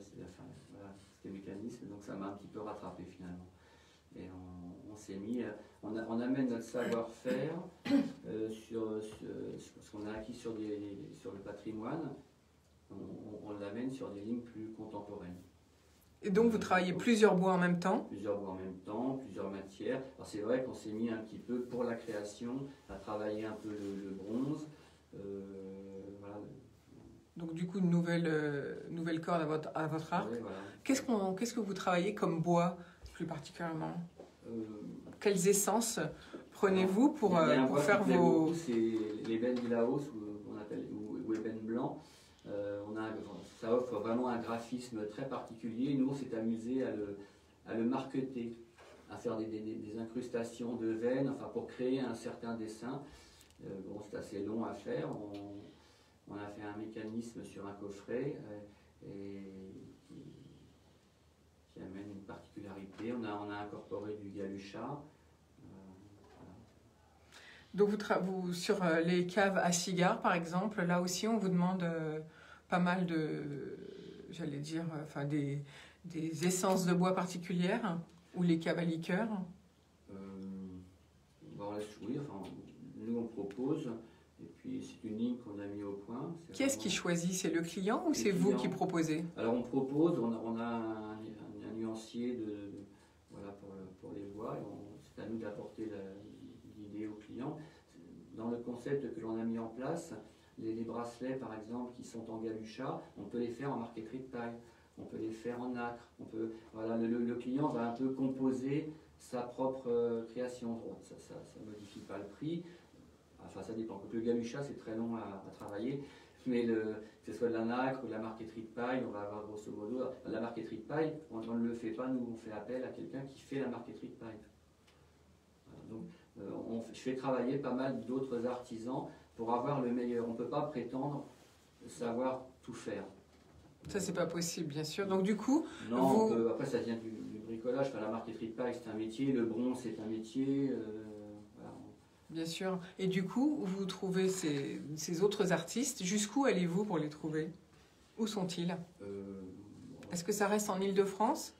les mécanismes, donc ça m'a un petit peu rattrapé finalement. Et on s'est mis, on amène notre savoir-faire sur ce qu'on a acquis sur le patrimoine, on l'amène sur des lignes plus contemporaines. Et donc vous travaillez plusieurs bois en même temps? Plusieurs bois en même temps, plusieurs matières. Alors c'est vrai qu'on s'est mis un petit peu pour la création à travailler un peu le bronze. Voilà. Donc du coup, une nouvelle corde à votre arc. Oui, voilà. Qu'est-ce que vous travaillez comme bois, plus particulièrement? Quelles essences prenez-vous pour faire vos... C'est l'ébène du Laos, ou ébène blanc. Ça offre vraiment un graphisme très particulier. Nous, on s'est amusé à le marqueter, à faire des incrustations de veines, enfin pour créer un certain dessin. C'est assez long à faire. On a fait un mécanisme sur un coffret qui amène une particularité. On a incorporé du galucha. Donc sur les caves à cigares, par exemple, là aussi on vous demande pas mal j'allais dire, des essences de bois particulières, ou les caves à liqueurs. Oui, nous on propose. Et puis c'est une ligne qu'on a mis au point. Qui est-ce qui choisit? C'est le client ou c'est vous qui proposez? Alors on propose, on a un nuancier pour les bois. C'est à nous d'apporter l'idée au client. Dans le concept que l'on a mis en place, les bracelets par exemple qui sont en galucha, on peut les faire en marqueterie de paille, on peut les faire en nacre, voilà, le client va un peu composer sa propre création. Ça ne modifie pas le prix, enfin ça dépend. Le galucha c'est très long à travailler, mais que ce soit de la nacre ou de la marqueterie de paille, on va avoir grosso modo, la marqueterie de paille, on ne le fait pas, nous on fait appel à quelqu'un qui fait la marqueterie de paille. Voilà, donc je fais travailler pas mal d'autres artisans pour avoir le meilleur. On ne peut pas prétendre savoir tout faire. Ça, c'est pas possible, bien sûr. Donc, du coup, non, après, ça vient du bricolage. Enfin, la marqueterie de paille, c'est un métier. Le bronze, c'est un métier. Voilà. Bien sûr. Et du coup, vous trouvez ces autres artistes. Jusqu'où allez-vous pour les trouver? Où sont-ils? Est-ce que ça reste en Île-de-France?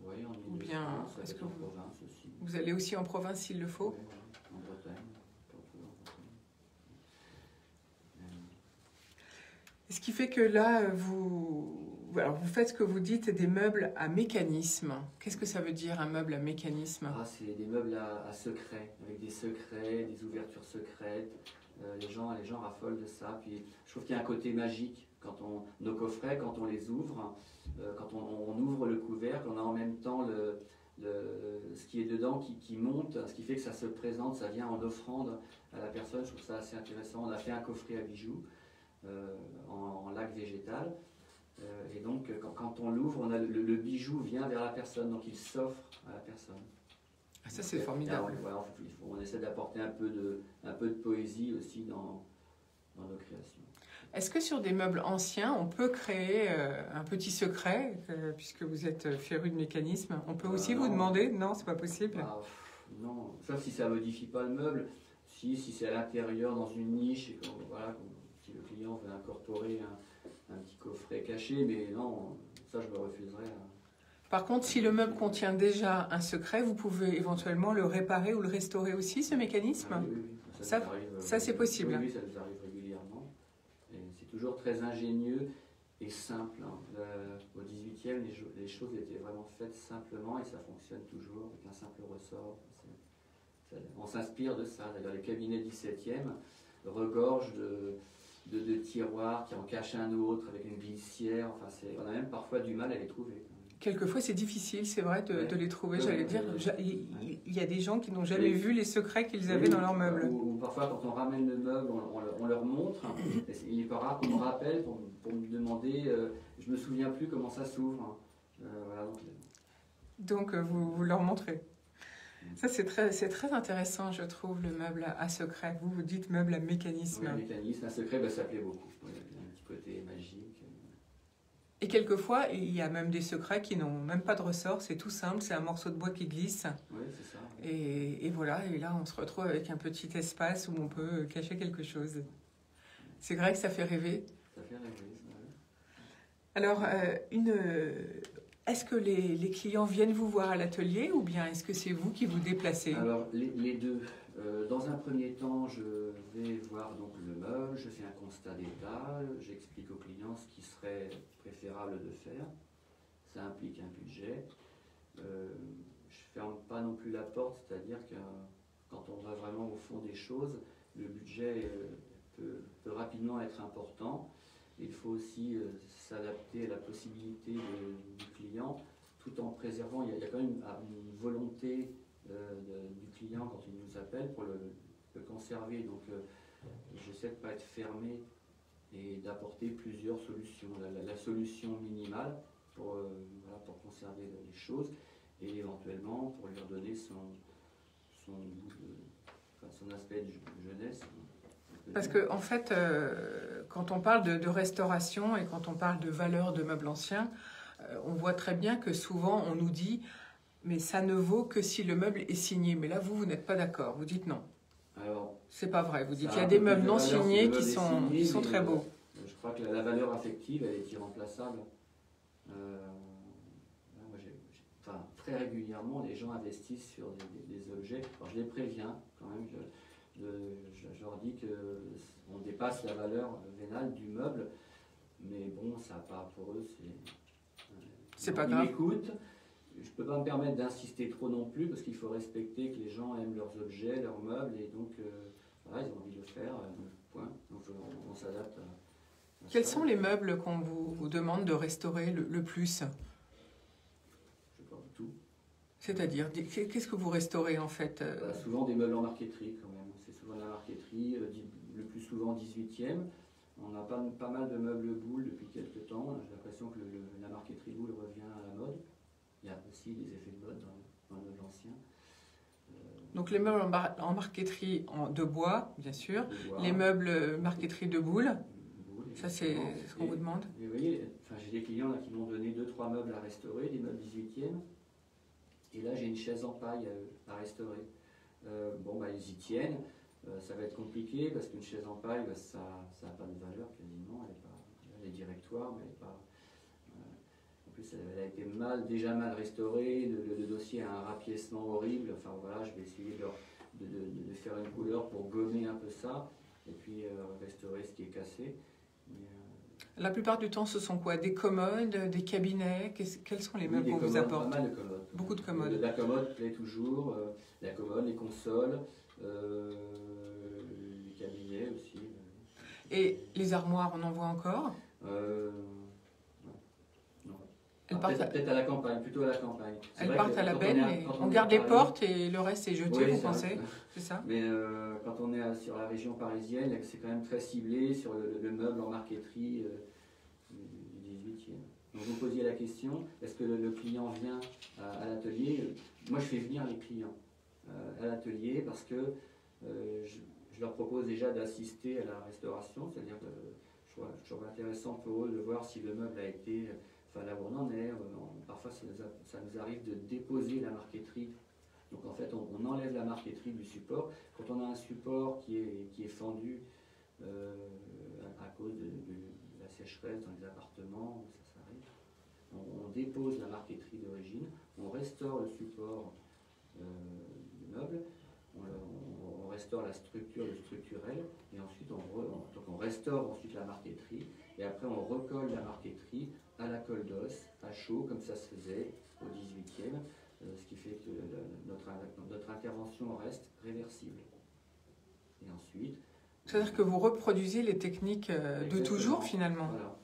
Oui, en Île-de-France. Ou bien, est-ce que en province aussi. Vous allez aussi en province s'il le faut? Oui, en Bretagne. Ce qui fait que là, vous faites ce que vous dites, des meubles à mécanisme. Qu'est-ce que ça veut dire, un meuble à mécanisme? C'est des meubles à secret, avec des secrets, des ouvertures secrètes. Les gens raffolent de ça. Puis, je trouve qu'il y a un côté magique. Nos coffrets, quand on les ouvre, quand on ouvre le couvercle, on a en même temps ce qui est dedans qui monte, ce qui fait que ça se présente, ça vient en offrande à la personne. Je trouve ça assez intéressant. On a fait un coffret à bijoux. En lac végétal. Et donc, quand on l'ouvre, le bijou vient vers la personne, donc il s'offre à la personne. Ah, ça, c'est formidable. Voilà, on essaie d'apporter un peu de poésie aussi dans nos créations. Est-ce que sur des meubles anciens, on peut créer un petit secret, puisque vous êtes féru de mécanisme? On peut aussi vous demander? Non, c'est pas possible. Non, sauf si ça modifie pas le meuble. Si c'est à l'intérieur, dans une niche, et voilà. Si le client veut incorporer un petit coffret caché, mais non, ça je me refuserais. Par contre, si le meuble contient déjà un secret, vous pouvez éventuellement le réparer ou le restaurer aussi, ce mécanisme? Oui. Ça c'est possible. Oui, ça nous arrive régulièrement. Et c'est toujours très ingénieux et simple. Au 18e, les choses étaient vraiment faites simplement et ça fonctionne toujours avec un simple ressort. On s'inspire de ça. D'ailleurs, les cabinets 17e regorgent de tiroirs qui en cachent un autre avec une glissière. Enfin, on a même parfois du mal à les trouver. Quelquefois, c'est difficile, c'est vrai, de les trouver. J'allais dire, il il y a des gens qui n'ont jamais vu les secrets qu'ils avaient dans leur meuble. Ou parfois, quand on ramène le meuble, on leur montre. Il est pas rare qu'on me rappelle pour me demander, je me souviens plus comment ça s'ouvre. Voilà, donc vous leur montrez. Ça, c'est très intéressant, je trouve, le meuble à secret. Vous dites meuble à mécanisme. Oui, mécanisme, à secret, ça plaît beaucoup. Il y a un petit côté magique. Et quelquefois, il y a même des secrets qui n'ont même pas de ressort. C'est tout simple, c'est un morceau de bois qui glisse. Oui, c'est ça. Et voilà, et là, on se retrouve avec un petit espace où on peut cacher quelque chose. C'est vrai que ça fait rêver. Ça fait rêver, ça. Alors, est-ce que les clients viennent vous voir à l'atelier ou bien est-ce que c'est vous qui vous déplacez? Alors, les deux. Dans un premier temps, je vais voir donc le meuble, je fais un constat d'état, j'explique au client ce qui serait préférable de faire. Ça implique un budget. Je ne ferme pas non plus la porte, c'est-à-dire que quand on va vraiment au fond des choses, le budget peut rapidement être important. Il faut aussi s'adapter à la possibilité du client, tout en préservant, il y a quand même une volonté du client quand il nous appelle pour le conserver. Donc j'essaie de ne pas être fermé et d'apporter plusieurs solutions. La solution minimale pour conserver les choses et éventuellement pour lui redonner son aspect de jeunesse. Parce que en fait, quand on parle de restauration et quand on parle de valeur de meubles anciens, on voit très bien que souvent on nous dit mais ça ne vaut que si le meuble est signé. Mais là, vous n'êtes pas d'accord. Vous dites non. Alors, c'est pas vrai. Vous dites qu'il y a des meubles non signés qui sont très beaux. Je crois que la valeur affective, elle est irremplaçable. Très régulièrement, les gens investissent sur des objets. Alors, je les préviens quand même. Je leur dis qu'on dépasse la valeur vénale du meuble. Mais bon, ça part pour eux. C'est pas grave. Ils m'écoutent. je peux pas me permettre d'insister trop non plus parce qu'il faut respecter que les gens aiment leurs objets, leurs meubles et donc voilà, ils ont envie de le faire, point. Donc on s'adapte à Quels ça. sont les meubles qu'on vous demande de restaurer le plus? Je sais pas, tout. C'est-à-dire, qu'est-ce que vous restaurez en fait? Souvent des meubles en marqueterie quand même. C'est souvent de la marqueterie, le plus souvent 18e. On a pas mal de meubles boules depuis quelques temps. J'ai l'impression que la marqueterie boule revient à la mode. Il y a aussi des effets de mode dans le meuble ancien. Donc les meubles en marqueterie de bois, bien sûr. De bois, Les meubles marqueterie de boules, boules, ça c'est ce qu'on vous demande. Et vous voyez, j'ai des clients là, qui m'ont donné 2-3 meubles à restaurer, des meubles 18e. Et là j'ai une chaise en paille à restaurer. Ils y tiennent. Ça va être compliqué parce qu'une chaise en paille, ça n'a pas de valeur quasiment. Elle est directoire, mais elle n'est pas. En plus, elle a été déjà mal restaurée. Le dossier a un rapiècement horrible. Enfin voilà, je vais essayer de faire une couleur pour gommer un peu ça et puis restaurer ce qui est cassé. Mais, La plupart du temps, ce sont quoi? Des commodes, des cabinets? Quels sont les meubles qu'on vous apporte? Pas mal de commodes. Beaucoup de commodes. La commode plaît toujours. La commode, les consoles. Les cabinets aussi. Et les armoires, on en voit encore? Non. Elles partent Peut-être à la campagne, plutôt à la campagne. Elles partent à la benne et on garde les portes et le reste est jeté, Oui, vous pensez? C'est ça? Mais quand on est sur la région parisienne, c'est quand même très ciblé sur le meuble en marqueterie du 18e. Donc vous posiez la question, est-ce que le client vient à l'atelier? Moi je fais venir les clients à l'atelier parce que je leur propose déjà d'assister à la restauration, c'est-à-dire que je trouve intéressant pour eux de voir si le meuble a été, enfin là où on en est. Parfois ça nous arrive de déposer la marqueterie. Donc en fait on enlève la marqueterie du support. Quand on a un support qui est fendu à cause de la sécheresse dans les appartements, ça arrive, on dépose la marqueterie d'origine, on restaure le support du meuble, on restaure la structure, le structurel, et ensuite on restaure ensuite la marqueterie, et après on recolle la marqueterie à la colle d'os, à chaud, comme ça se faisait au 18e, ce qui fait que notre intervention reste réversible. Et ensuite... C'est-à-dire que vous reproduisez les techniques de Exactement. Toujours finalement. Voilà.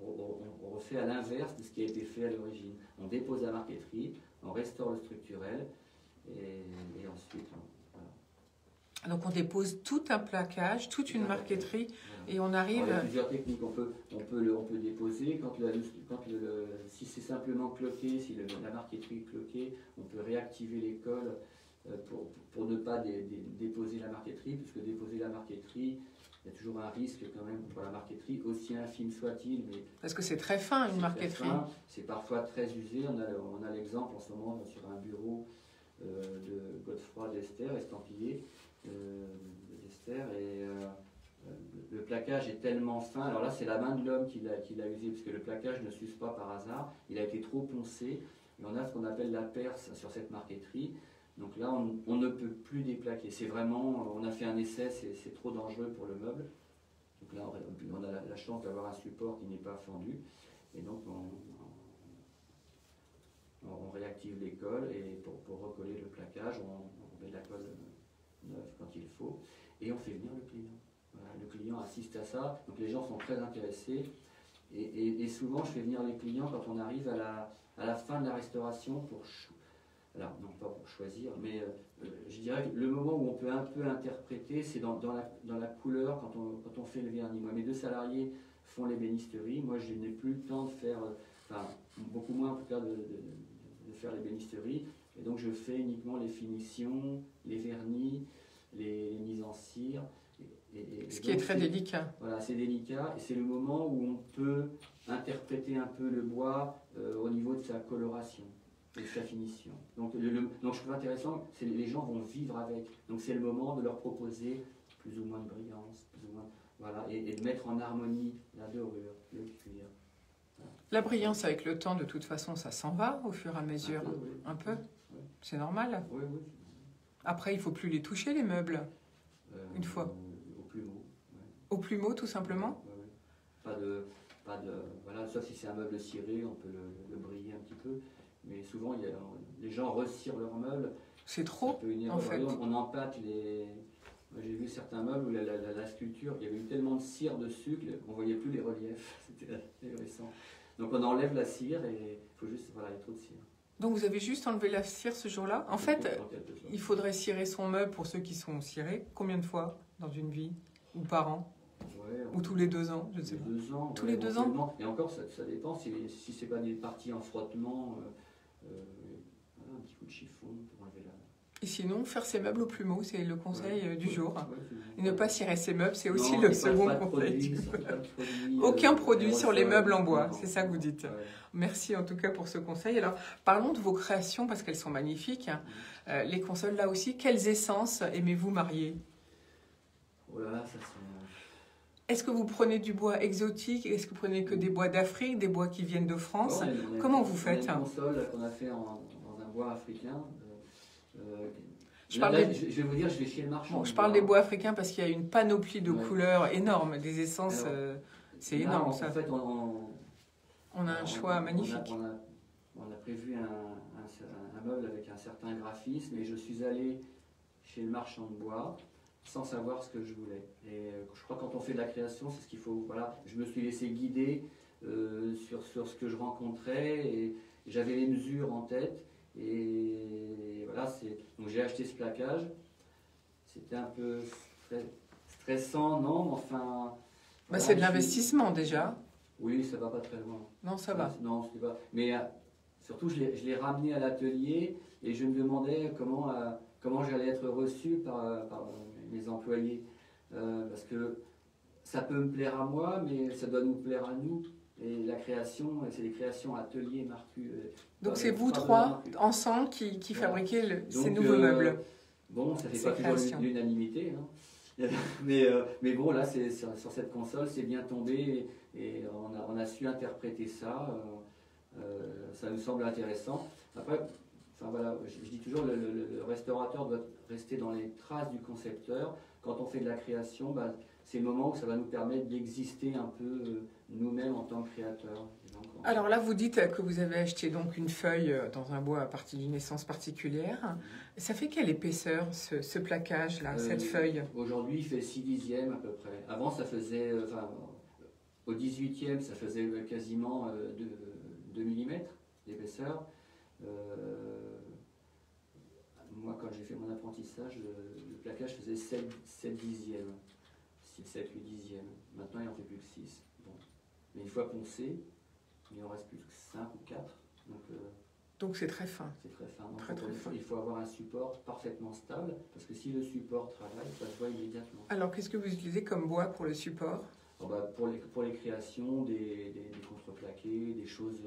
On refait à l'inverse de ce qui a été fait à l'origine. On dépose la marqueterie, on restaure le structurel et ensuite voilà. Donc on dépose tout un plaquage, toute une marqueterie Voilà. et on arrive... Alors, il y a plusieurs techniques. On peut déposer si c'est simplement cloqué, si la marqueterie est cloquée, on peut réactiver les cols pour ne pas déposer la marqueterie, puisque déposer la marqueterie, il y a toujours un risque quand même pour la marqueterie, aussi infime soit-il. Parce que c'est très fin une marqueterie. C'est parfois très usé. On a l'exemple en ce moment sur un bureau de Godefroy d'Ester, estampillé d'Ester, et le plaquage est tellement fin. Alors là, c'est la main de l'homme qui l'a usé, puisque le plaquage ne s'use pas par hasard. Il a été trop poncé, et on a ce qu'on appelle la perce sur cette marqueterie. Donc là, on ne peut plus déplaquer. C'est vraiment, on a fait un essai, c'est trop dangereux pour le meuble. Donc là, on a la chance d'avoir un support qui n'est pas fendu. Et donc, on réactive les cols et pour recoller le plaquage, on met de la colle neuve quand il faut. Et on fait venir le client. Voilà, le client assiste à ça. Donc les gens sont très intéressés. Et souvent, je fais venir les clients quand on arrive à la fin de la restauration alors, non pas pour choisir, mais je dirais que le moment où on peut un peu interpréter, c'est dans la couleur, quand on fait le vernis. Moi, mes 2 salariés font l'ébénisterie. Moi, je n'ai plus le temps de faire, beaucoup moins en tout cas de faire l'ébénisterie. Et donc, je fais uniquement les finitions, les vernis, les mises en cire. Ce qui est très délicat. Voilà, c'est délicat. Et c'est le moment où on peut interpréter un peu le bois au niveau de sa coloration et sa finition. Donc je trouve intéressant, c'est les gens vont vivre avec. Donc c'est le moment de leur proposer plus ou moins de brillance, plus ou moins, voilà, et de mettre en harmonie la dorure, le cuir. Voilà. La brillance avec le temps, de toute façon, ça s'en va au fur et à mesure. Un peu. Oui. C'est normal. Oui. Après, il ne faut plus les toucher, les meubles, une fois. Au plumeau. Ouais. Au plumeau, tout simplement. Ouais. Pas de... pas de, voilà, sauf si c'est un meuble ciré, on peut le briller un petit peu. Mais souvent, les gens recirent leurs meubles. C'est trop, en fait. On empâte les... Moi, j'ai vu certains meubles où la sculpture, il y avait eu tellement de cire dessus qu'on ne voyait plus les reliefs. C'était ahurissant. Donc on enlève la cire et il faut juste... Voilà, il y a trop de cire. Donc vous avez juste enlevé la cire ce jour-là. En fait, il faudrait cirer son meuble pour ceux qui sont cirés. Combien de fois dans une vie? Ou par an? Ou tous les 2 ans, je ne sais pas. 2 ans. Tous les 2 ans. Et encore, ça dépend. Si ce n'est pas des parties en frottement, voilà, un petit coup de chiffon pour enlever la... Et sinon, faire ses meubles au plumeau, c'est le conseil du jour. Et ne ouais. pas cirer ses meubles, c'est aussi Non, le pas second de conseil. produit, Aucun produit sur les meubles en bois, non. c'est ça que vous dites. Ouais. Merci en tout cas pour ce conseil. Alors, parlons de vos créations parce qu'elles sont magnifiques. Les consoles, là aussi, quelles essences aimez-vous marier? Oh là là, ça c'est... Est-ce que vous prenez du bois exotique? Est-ce que vous prenez que des bois d'Afrique, des bois qui viennent de France? Comment vous faites? On a une console qu'on a fait dans un bois africain. Je vais vous dire, je vais chez le marchand. Bon, je parle des bois africains parce qu'il y a une panoplie de couleurs énorme, des essences, c'est énorme ça. En fait, on a un choix magnifique. On a prévu un meuble avec un certain graphisme et je suis allé chez le marchand de bois sans savoir ce que je voulais. Et je crois que quand on fait de la création, c'est ce qu'il faut. Voilà, je me suis laissé guider sur ce que je rencontrais et j'avais les mesures en tête. Et voilà, donc j'ai acheté ce plaquage. C'était un peu stressant, non? Enfin. Voilà, c'est de l'investissement déjà. Oui, ça va pas très loin. Non, ça va. Non, c'est pas. Mais surtout, je l'ai ramené à l'atelier et je me demandais comment j'allais être reçu par mes employés. Parce que ça peut me plaire à moi, mais ça doit nous plaire à nous. Et la création, c'est des créations atelier Marcu. Donc c'est vous trois ensemble qui fabriquez ces nouveaux meubles. Bon, ça fait pas toujours l'unanimité. Hein. mais bon, là, sur cette console, c'est bien tombé et on a su interpréter ça. Ça nous semble intéressant. Après, enfin, voilà, je dis toujours, le restaurateur doit rester dans les traces du concepteur. Quand on fait de la création, c'est le moment où ça va nous permettre d'exister un peu nous-mêmes en tant que créateurs. Alors là, vous dites que vous avez acheté donc une feuille dans un bois à partir d'une essence particulière. Ça fait quelle épaisseur, ce plaquage-là, cette feuille? Aujourd'hui, il fait 6/10 à peu près. Avant, ça faisait, au 18e, ça faisait quasiment 2 mm d'épaisseur. Moi, quand j'ai fait mon apprentissage, le plaquage faisait 7/10. 7, 8/10. Maintenant, il n'en fait plus que 6. Bon. Mais une fois poncé, il en reste plus que 5 ou 4. Donc c'est très fin. C'est très fin. Très fin. Il faut avoir un support parfaitement stable, parce que si le support travaille, ça se voit immédiatement. Alors qu'est-ce que vous utilisez comme bois pour le support? Pour les créations, des contreplaqués, des choses,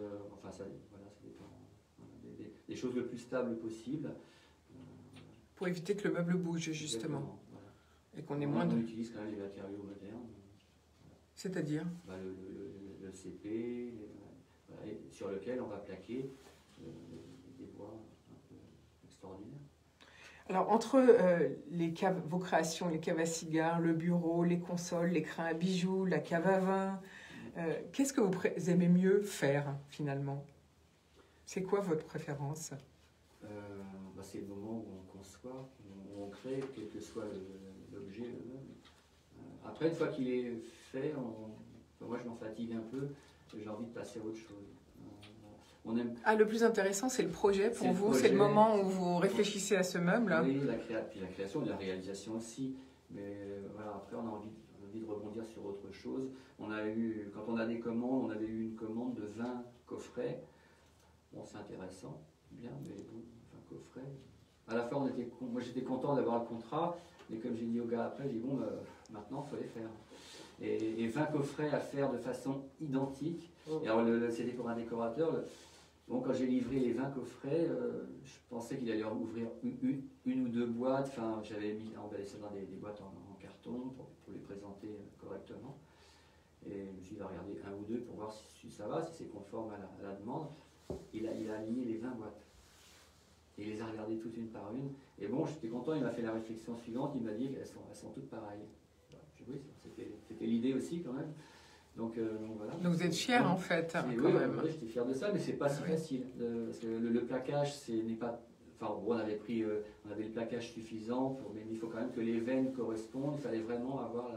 ça dépend. Voilà, des choses le plus stables possible. Pour éviter que le meuble bouge, justement. Voilà. Et qu'on ait moins de... On utilise quand même des matériaux modernes. C'est-à-dire le CP, sur lequel on va plaquer des bois un peu extraordinaires. Alors, entre vos créations, les caves à cigares, le bureau, les consoles, les crins à bijoux, la cave à vin, qu'est-ce que vous aimez mieux faire, finalement? C'est quoi votre préférence? C'est le moment où on conçoit, où on crée, quel que soit l'objet, le meuble. Après, une fois qu'il est fait, moi je m'en fatigue un peu, j'ai envie de passer à autre chose. Le plus intéressant, c'est le projet pour vous, c'est le moment où vous réfléchissez à ce meuble. Oui, puis la création, la réalisation aussi. Mais voilà, après, on a envie de rebondir sur autre chose. Quand on a des commandes, on avait eu une commande de 20 coffrets. Bon, c'est intéressant, bien, mais bon, 20 coffrets. À la fin, moi j'étais content d'avoir le contrat, mais comme j'ai dit au gars après, j'ai dit bon, maintenant, il faut les faire. Et 20 coffrets à faire de façon identique. Et alors, c'était pour un décorateur. Bon, quand j'ai livré les 20 coffrets, je pensais qu'il allait en ouvrir une ou deux boîtes. Enfin, j'avais emballé ça dans des boîtes en carton pour les présenter correctement. Et je me suis dit, il va regarder un ou deux pour voir si ça va, si c'est conforme à la demande. Il a aligné les 20 boîtes. Et il les a regardées toutes une par une. Et bon, j'étais content, il m'a fait la réflexion suivante, il m'a dit qu'elles sont toutes pareilles. Oui, c'était l'idée aussi quand même. Donc voilà. Donc vous êtes fier en fait, Oui, quand même. oui, j'étais fier de ça, mais c'est pas si facile. Parce que le plaquage, n'est pas. Enfin, on avait pris, on avait le plaquage suffisant, mais il faut quand même que les veines correspondent. Il fallait vraiment avoir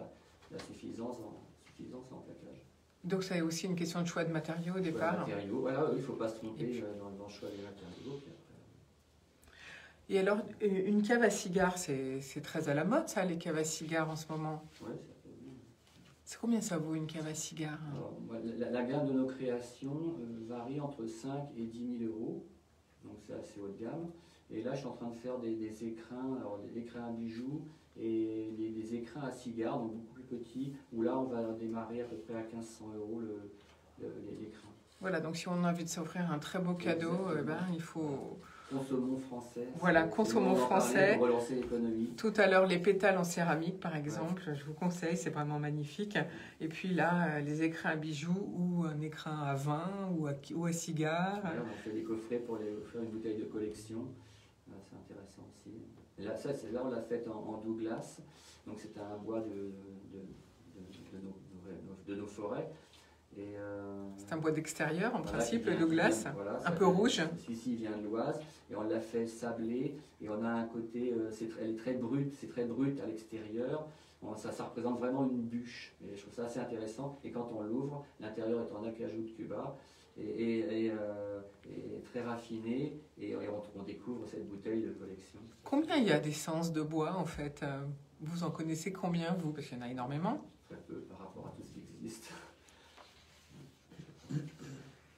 la suffisance en plaquage. Donc c'est aussi une question de choix de matériaux au départ. Matériaux, voilà, il ne faut pas se tromper dans le choix des matériaux. Puis après... Et alors, une cave à cigares, c'est très à la mode ça, les caves à cigares en ce moment. Ouais, ça fait bien. C'est combien ça vaut une cave à cigares? Alors, la gamme de nos créations varie entre 5 et 10 000 euros, donc c'est assez haut de gamme. Et là, je suis en train de faire des écrins, alors des écrins à bijoux et des écrins à cigares, donc beaucoup plus petits, où là, on va démarrer à peu près à 1 500 euros l'écrin. Voilà, donc si on a envie de s'offrir un très beau cadeau, il faut... Consommons français. Voilà, consommons français. Pour relancer l'économie. Tout à l'heure, les pétales en céramique, par exemple, je vous conseille, c'est vraiment magnifique. Et puis là, les écrins à bijoux ou un écrin à vin ou à cigare. Là, on fait des coffrets pour offrir une bouteille de collection. C'est intéressant aussi. Et là, on l'a fait en Douglas. Donc c'est un bois de nos forêts. C'est un bois d'extérieur en principe, le Douglas, un peu rouge. Celui-ci vient de l'Oise et on l'a fait sablé et on a un côté, elle est très brute, c'est très brut à l'extérieur. Ça représente vraiment une bûche et je trouve ça assez intéressant. Et quand on l'ouvre, l'intérieur est en acajou de Cuba et très raffiné et on découvre cette bouteille de collection. Combien il y a d'essence de bois en fait? Vous en connaissez combien vous? Parce qu'il y en a énormément. Très peu par rapport à tout ce qui existe.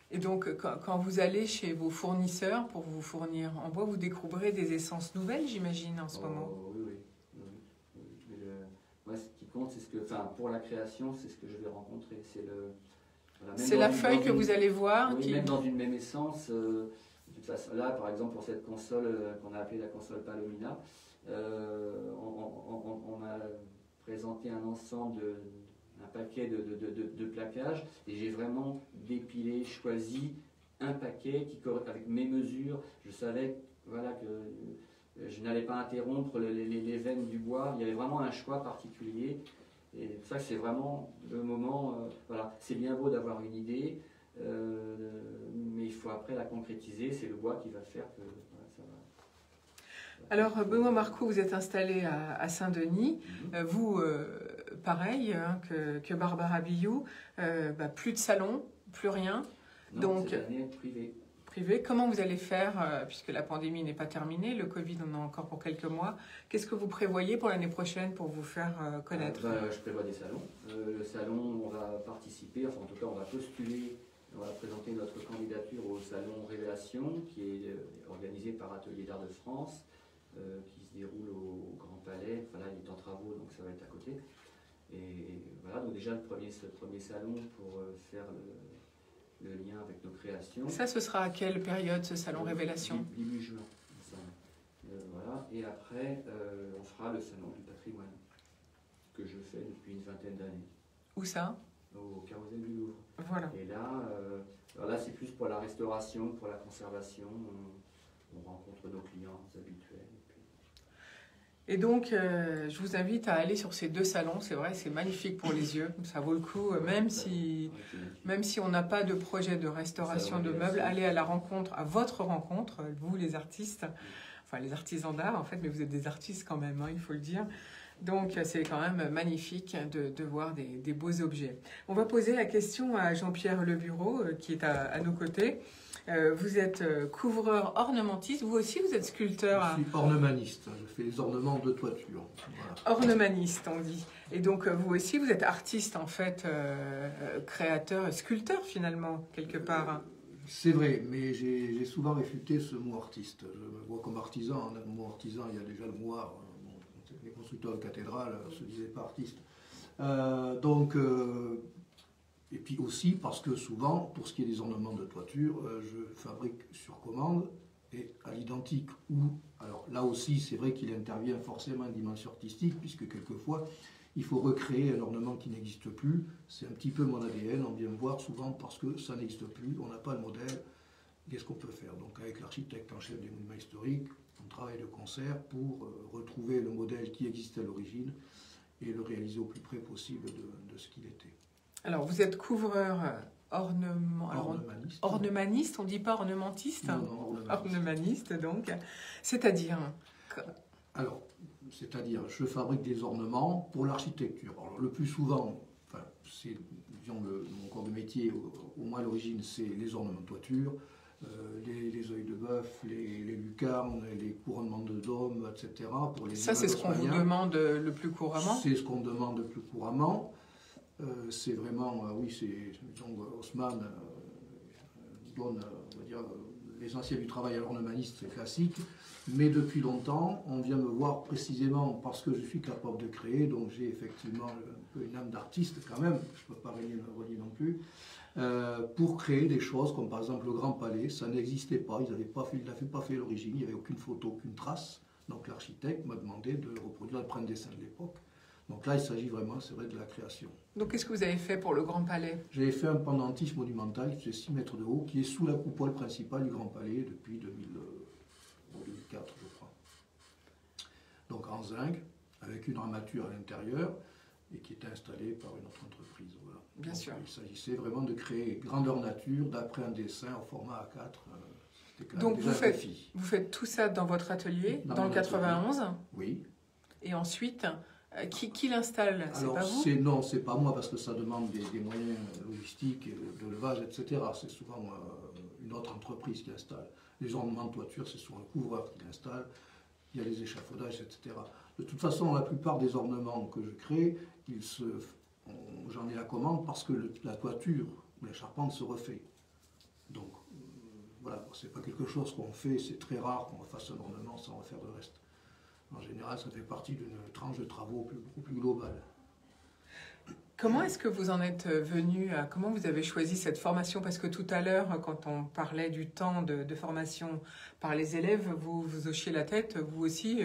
Et donc, quand vous allez chez vos fournisseurs pour vous fournir en bois, vous découvrez des essences nouvelles, j'imagine, en ce moment. Oui. Moi, ce qui compte, c'est pour la création, c'est ce que je vais rencontrer. C'est la feuille que vous allez voir. Oui, même dans une même essence. De toute façon, là, par exemple, pour cette console qu'on a appelée la console Palomina, on a présenté un ensemble un paquet de plaquages et j'ai vraiment dépilé, choisi un paquet avec mes mesures. Je savais que je n'allais pas interrompre les veines du bois. Il y avait vraiment un choix particulier et ça c'est vraiment le moment. C'est bien beau d'avoir une idée, mais il faut après la concrétiser. C'est le bois qui va faire que ça va. Alors Benoît Marcoux, vous êtes installé à Saint-Denis. Vous pareil que Barbara Billou, plus de salon, plus rien. Non, donc c'est l'année privée. Comment vous allez faire, puisque la pandémie n'est pas terminée, le Covid on en a encore pour quelques mois, qu'est-ce que vous prévoyez pour l'année prochaine pour vous faire connaître? Je prévois des salons. Le salon, on va participer, en tout cas on va postuler, on va présenter notre candidature au salon Révélation, qui est organisé par Atelier d'Art de France, qui se déroule au Grand Palais. Là il est en travaux, donc ça va être à côté. Et voilà, donc déjà ce premier salon pour faire le lien avec nos créations. Ça, ce sera à quelle période ce salon Révélation? Début juin. Voilà. Et après, on fera le salon du patrimoine, que je fais depuis une vingtaine d'années. Où ça? Au Carrousel du Louvre. Voilà. Et là, c'est plus pour la restauration, pour la conservation. On rencontre nos clients habituels. Et donc, je vous invite à aller sur ces deux salons. C'est vrai, c'est magnifique pour les yeux. Ça vaut le coup, même si on n'a pas de projet de restauration de meubles, allez à votre rencontre, vous les artistes, enfin les artisans d'art en fait, mais vous êtes des artistes quand même, il faut le dire. Donc, c'est quand même magnifique de voir des beaux objets. On va poser la question à Jean-Pierre Lebureau, qui est à nos côtés. Vous êtes couvreur ornementiste, vous aussi vous êtes sculpteur. Je suis ornemaniste, je fais les ornements de toiture. Voilà. Ornemaniste on dit. Et donc vous aussi vous êtes artiste en fait, créateur, sculpteur finalement, quelque part. C'est vrai, mais j'ai souvent réfuté ce mot artiste. Je me vois comme artisan, le mot artisan il y a déjà le mot art. Les constructeurs de cathédrales ne se disaient pas artistes. Et puis aussi parce que souvent, pour ce qui est des ornements de toiture, je fabrique sur commande et à l'identique. Alors là aussi, c'est vrai qu'il intervient forcément une dimension artistique, puisque quelquefois, il faut recréer un ornement qui n'existe plus. C'est un petit peu mon ADN, on vient me voir souvent parce que ça n'existe plus, on n'a pas le modèle. Qu'est-ce qu'on peut faire? Donc avec l'architecte en chef des monuments historiques, on travaille de concert pour retrouver le modèle qui existait à l'origine et le réaliser au plus près possible de ce qu'il était. Alors, vous êtes couvreur ornemaniste, on ne dit pas ornementiste. Non, ornemaniste, donc. C'est-à-dire Alors, je fabrique des ornements pour l'architecture. Alors, le plus souvent, enfin, c'est, disons, mon corps de métier, au moins à l'origine, c'est les ornements de toiture, les œils de bœuf, les lucarnes, les couronnements de dôme, etc. Pour les ça, c'est ce qu'on vous demande le plus couramment? C'est ce qu'on demande le plus couramment. C'est vraiment, oui, disons, Haussmann donne, on va dire, l'essentiel du travail à l'ornemaniste, c'est classique. Mais depuis longtemps, on vient me voir précisément parce que je suis capable de créer, donc j'ai effectivement un peu une âme d'artiste quand même, je ne peux pas renier non plus, pour créer des choses comme par exemple le Grand Palais. Ça n'existait pas, il n'avaient pas fait l'origine, il n'y avait aucune photo, aucune trace. Donc l'architecte m'a demandé de reproduire le prendre dessin de l'époque. Donc là, il s'agit vraiment, c'est vrai, de la création. Donc qu'est-ce que vous avez fait pour le Grand Palais? J'ai fait un pendentif monumental qui fait 6 mètres de haut, qui est sous la coupole principale du Grand Palais depuis 2004, je crois. Donc en zinc, avec une armature à l'intérieur, et qui était installée par une autre entreprise. Voilà. Bien sûr. Il s'agissait vraiment de créer grandeur nature, d'après un dessin au format A4. Donc vous faites tout ça dans votre atelier, dans le 91? Oui. Et ensuite, qui l'installe? C'est pas vous? Non, c'est pas moi, parce que ça demande des moyens logistiques, de levage, etc. C'est souvent une autre entreprise qui installe. Les ornements de toiture, c'est souvent un couvreur qui l'installe. Il y a les échafaudages, etc. De toute façon, la plupart des ornements que je crée, j'en ai la commande parce que la toiture ou la charpente se refait. Donc, voilà, c'est pas quelque chose qu'on fait, c'est très rare qu'on fasse un ornement sans refaire le reste. En général, ça fait partie d'une tranche de travaux beaucoup plus globale. Comment est-ce que vous en êtes venu à... Comment vous avez choisi cette formation? Parce que tout à l'heure, quand on parlait du temps de formation par les élèves, vous hochiez la tête, vous aussi,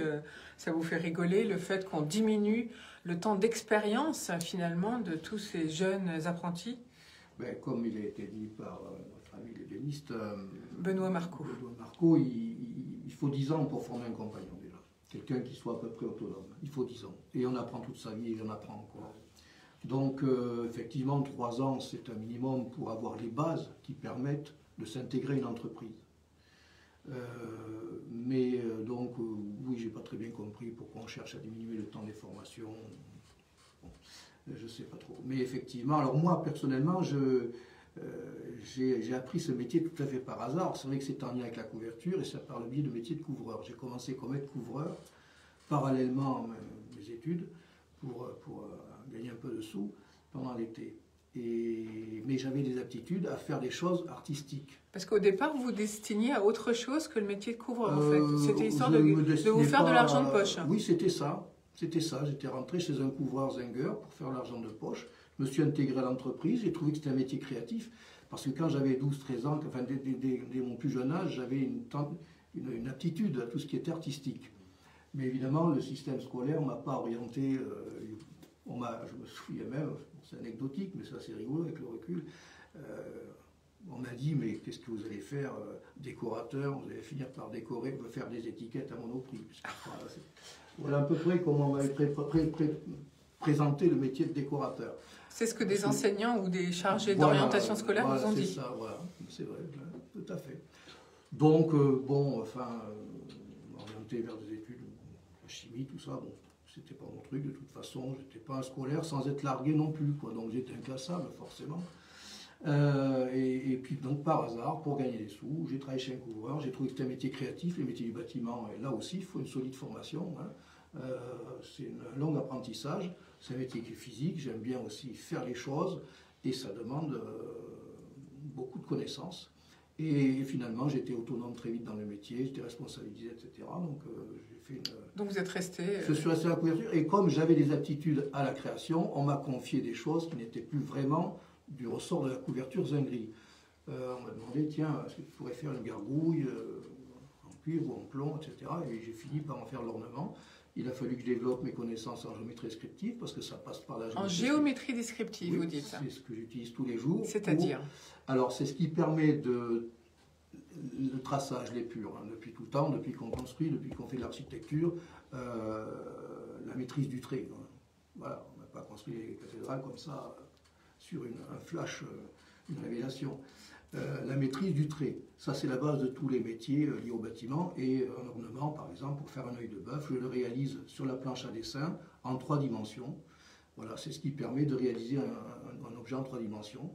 ça vous fait rigoler le fait qu'on diminue le temps d'expérience, finalement, de tous ces jeunes apprentis? Comme il a été dit par notre ami l'ébéniste, Benoît Marcot. Il faut 10 ans pour former un compagnon déjà. Quelqu'un qui soit à peu près autonome. Il faut 10 ans. Et on apprend toute sa vie et on apprend encore. Donc, effectivement, 3 ans, c'est un minimum pour avoir les bases qui permettent de s'intégrer à une entreprise. Oui, j'ai pas très bien compris pourquoi on cherche à diminuer le temps des formations. Bon, je sais pas trop. Mais effectivement, alors moi, personnellement, j'ai appris ce métier tout à fait par hasard. C'est vrai que c'est en lien avec la couverture et c'est par le biais de métier de couvreur. J'ai commencé comme être-couvreur, parallèlement à mes études, pour gagner un peu de sous pendant l'été. Mais j'avais des aptitudes à faire des choses artistiques. Parce qu'au départ, vous vous destiniez à autre chose que le métier de couvreur, en fait. C'était histoire de vous faire de l'argent de poche. Oui, c'était ça. C'était ça. J'étais rentré chez un couvreur Zinger pour faire l'argent de poche. Je me suis intégré à l'entreprise. J'ai trouvé que c'était un métier créatif. Parce que quand j'avais 12-13 ans, enfin, dès mon plus jeune âge, j'avais une aptitude à tout ce qui était artistique. Mais évidemment, le système scolaire ne m'a pas orienté. Je me souviens même, c'est anecdotique, mais ça c'est rigolo avec le recul. On m'a dit, mais qu'est-ce que vous allez faire, décorateur? Vous allez finir par décorer, faire des étiquettes à Monoprix. Voilà à peu près comment on m'avait présenté le métier de décorateur. C'est ce que des enseignants ou des chargés d'orientation scolaire vous ont dit. C'est ça, voilà, c'est vrai, tout à fait. Donc, orienté vers des études, la chimie, tout ça, bon, c'était pas mon truc de toute façon, j'étais pas un scolaire sans être largué non plus, quoi, donc j'étais inclassable forcément. Et puis donc par hasard, pour gagner des sous, j'ai travaillé chez un couvreur, j'ai trouvé que c'était un métier créatif, les métiers du bâtiment, et là aussi il faut une solide formation, hein. C'est un long apprentissage, c'est un métier qui est physique, j'aime bien aussi faire les choses, et ça demande beaucoup de connaissances. Et finalement, j'étais autonome très vite dans le métier, j'étais responsabilisé, etc. Donc, j'ai fait Donc vous êtes resté... Je suis resté à la couverture, et comme j'avais des aptitudes à la création, on m'a confié des choses qui n'étaient plus vraiment du ressort de la couverture Zingri. On m'a demandé, tiens, est-ce que tu pourrais faire une gargouille en cuivre ou en plomb, etc. Et j'ai fini par en faire l'ornement. Il a fallu que je développe mes connaissances en géométrie descriptive, parce que ça passe par la géométrie. En géométrie descriptive, oui, vous dites ça. C'est ce que j'utilise tous les jours. C'est-à-dire? Alors, c'est ce qui permet le traçage, l'épure, hein, depuis tout le temps, depuis qu'on construit, depuis qu'on fait de l'architecture, la maîtrise du trait. Hein. Voilà, on n'a pas construit les cathédrales comme ça, sur un flash, une révélation. La maîtrise du trait, ça c'est la base de tous les métiers liés au bâtiment. Et un ornement, par exemple, pour faire un œil de bœuf, je le réalise sur la planche à dessin en 3 dimensions. Voilà, c'est ce qui permet de réaliser un objet en 3 dimensions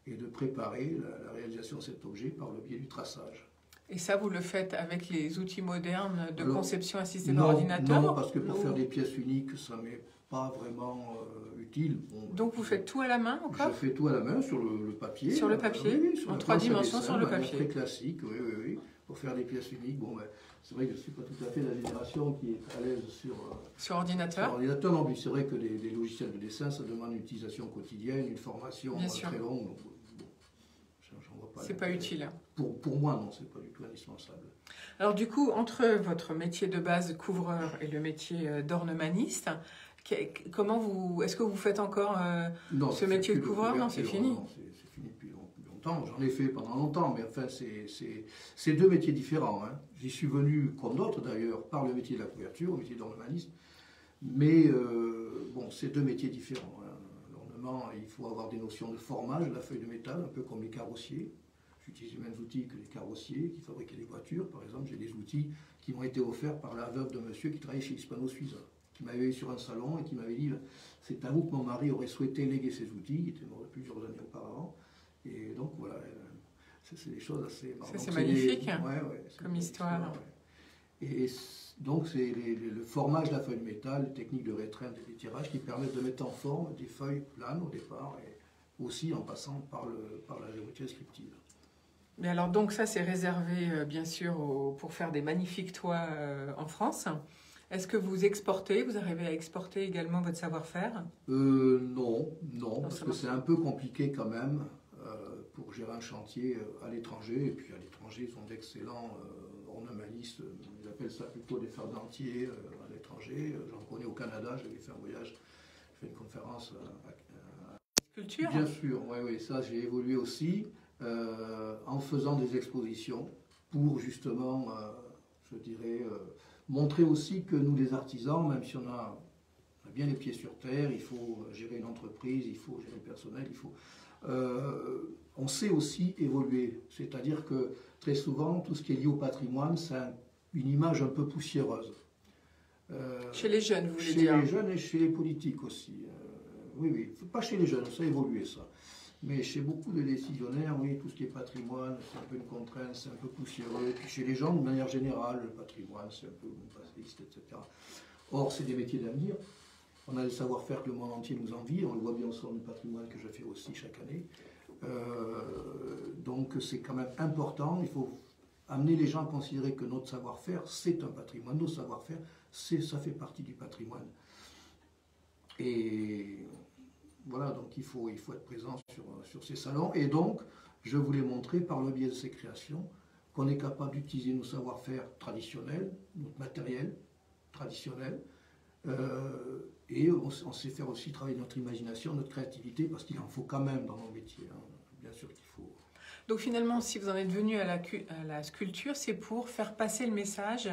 et de préparer la réalisation de cet objet par le biais du traçage. Et ça, vous le faites avec les outils modernes de Alors, conception assistée par ordinateur? Non, parce que pour faire des pièces uniques, ça m'est pas vraiment utile. Bon, donc vous faites tout à la main encore? Je fais tout à la main sur le papier. Sur le papier, oui, sur en la 3 planche à dimensions dessin, sur le de manière papier. très classique, oui. Pour faire des pièces uniques, bon, ben, c'est vrai que je ne suis pas tout à fait la génération qui est à l'aise sur ordinateur. Non, mais c'est vrai que les logiciels de dessin, ça demande une utilisation quotidienne, une formation très longue. Donc, bon, j'en vois pas. C'est pas utile. Pour moi, non, c'est pas du tout indispensable. Alors du coup, entre votre métier de base couvreur et le métier d'ornemaniste, est-ce que vous faites encore ce métier de couvreur? Non, c'est fini. Non, c'est fini depuis longtemps. J'en ai fait pendant longtemps, mais enfin, c'est 2 métiers différents. Hein. J'y suis venu, comme d'autres d'ailleurs, par le métier de la couverture, le métier d'ornemaniste. Mais bon, c'est 2 métiers différents. Hein. L'ornement, il faut avoir des notions de formage de la feuille de métal, un peu comme les carrossiers. J'utilise les mêmes outils que les carrossiers qui fabriquaient les voitures. Par exemple, j'ai des outils qui m'ont été offerts par la veuve de monsieur qui travaillait chez Hispano-Suisse, qui m'avait eu sur un salon et qui m'avait dit « C'est à vous que mon mari aurait souhaité léguer ces outils », il était mort plusieurs années auparavant. Et donc voilà, c'est des choses assez marrantes. Ça c'est magnifique comme histoire. Et donc c'est le formage de la feuille de métal, les techniques de rétrainte et d'étirage qui permettent de mettre en forme des feuilles planes au départ et aussi en passant par la géométrie descriptive. Mais alors donc ça c'est réservé bien sûr pour faire des magnifiques toits en France. Est-ce que vous exportez? Vous arrivez à exporter également votre savoir-faire? Non, parce que c'est un peu compliqué quand même pour gérer un chantier à l'étranger. Et puis à l'étranger, ils ont d'excellents ornemalistes, ils appellent ça plutôt des fardentiers à l'étranger. J'en connais au Canada, j'avais fait un voyage, j'ai fait une conférence Culture. Bien sûr, oui, ça j'ai évolué aussi en faisant des expositions pour justement, je dirais, montrer aussi que nous les artisans, même si on a bien les pieds sur terre, il faut gérer une entreprise, il faut gérer le personnel, on sait aussi évoluer. C'est-à-dire que très souvent, tout ce qui est lié au patrimoine, c'est une image un peu poussiéreuse. Chez les jeunes, vous voulez dire? Chez les jeunes et chez les politiques aussi. Oui, pas chez les jeunes, ça a évolué ça. Mais chez beaucoup de décisionnaires, oui, tout ce qui est patrimoine, c'est un peu une contrainte, c'est un peu poussiéreux. Et puis chez les gens, de manière générale, le patrimoine, c'est un peu passiste, etc. Or, c'est des métiers d'avenir. On a le savoir-faire que le monde entier nous envie. On le voit bien au salon du patrimoine que je fais aussi chaque année. Donc, c'est quand même important. Il faut amener les gens à considérer que notre savoir-faire, c'est un patrimoine. Nos savoir-faire, ça fait partie du patrimoine. Et voilà, donc il faut être présent sur ces salons. Et donc, je voulais montrer par le biais de ces créations qu'on est capable d'utiliser nos savoir-faire traditionnels, notre matériel traditionnel, et on sait faire aussi travailler notre imagination, notre créativité, parce qu'il en faut quand même dans nos métiers. Hein. Bien sûr qu'il faut. Donc finalement, si vous en êtes venu à la sculpture, c'est pour faire passer le message,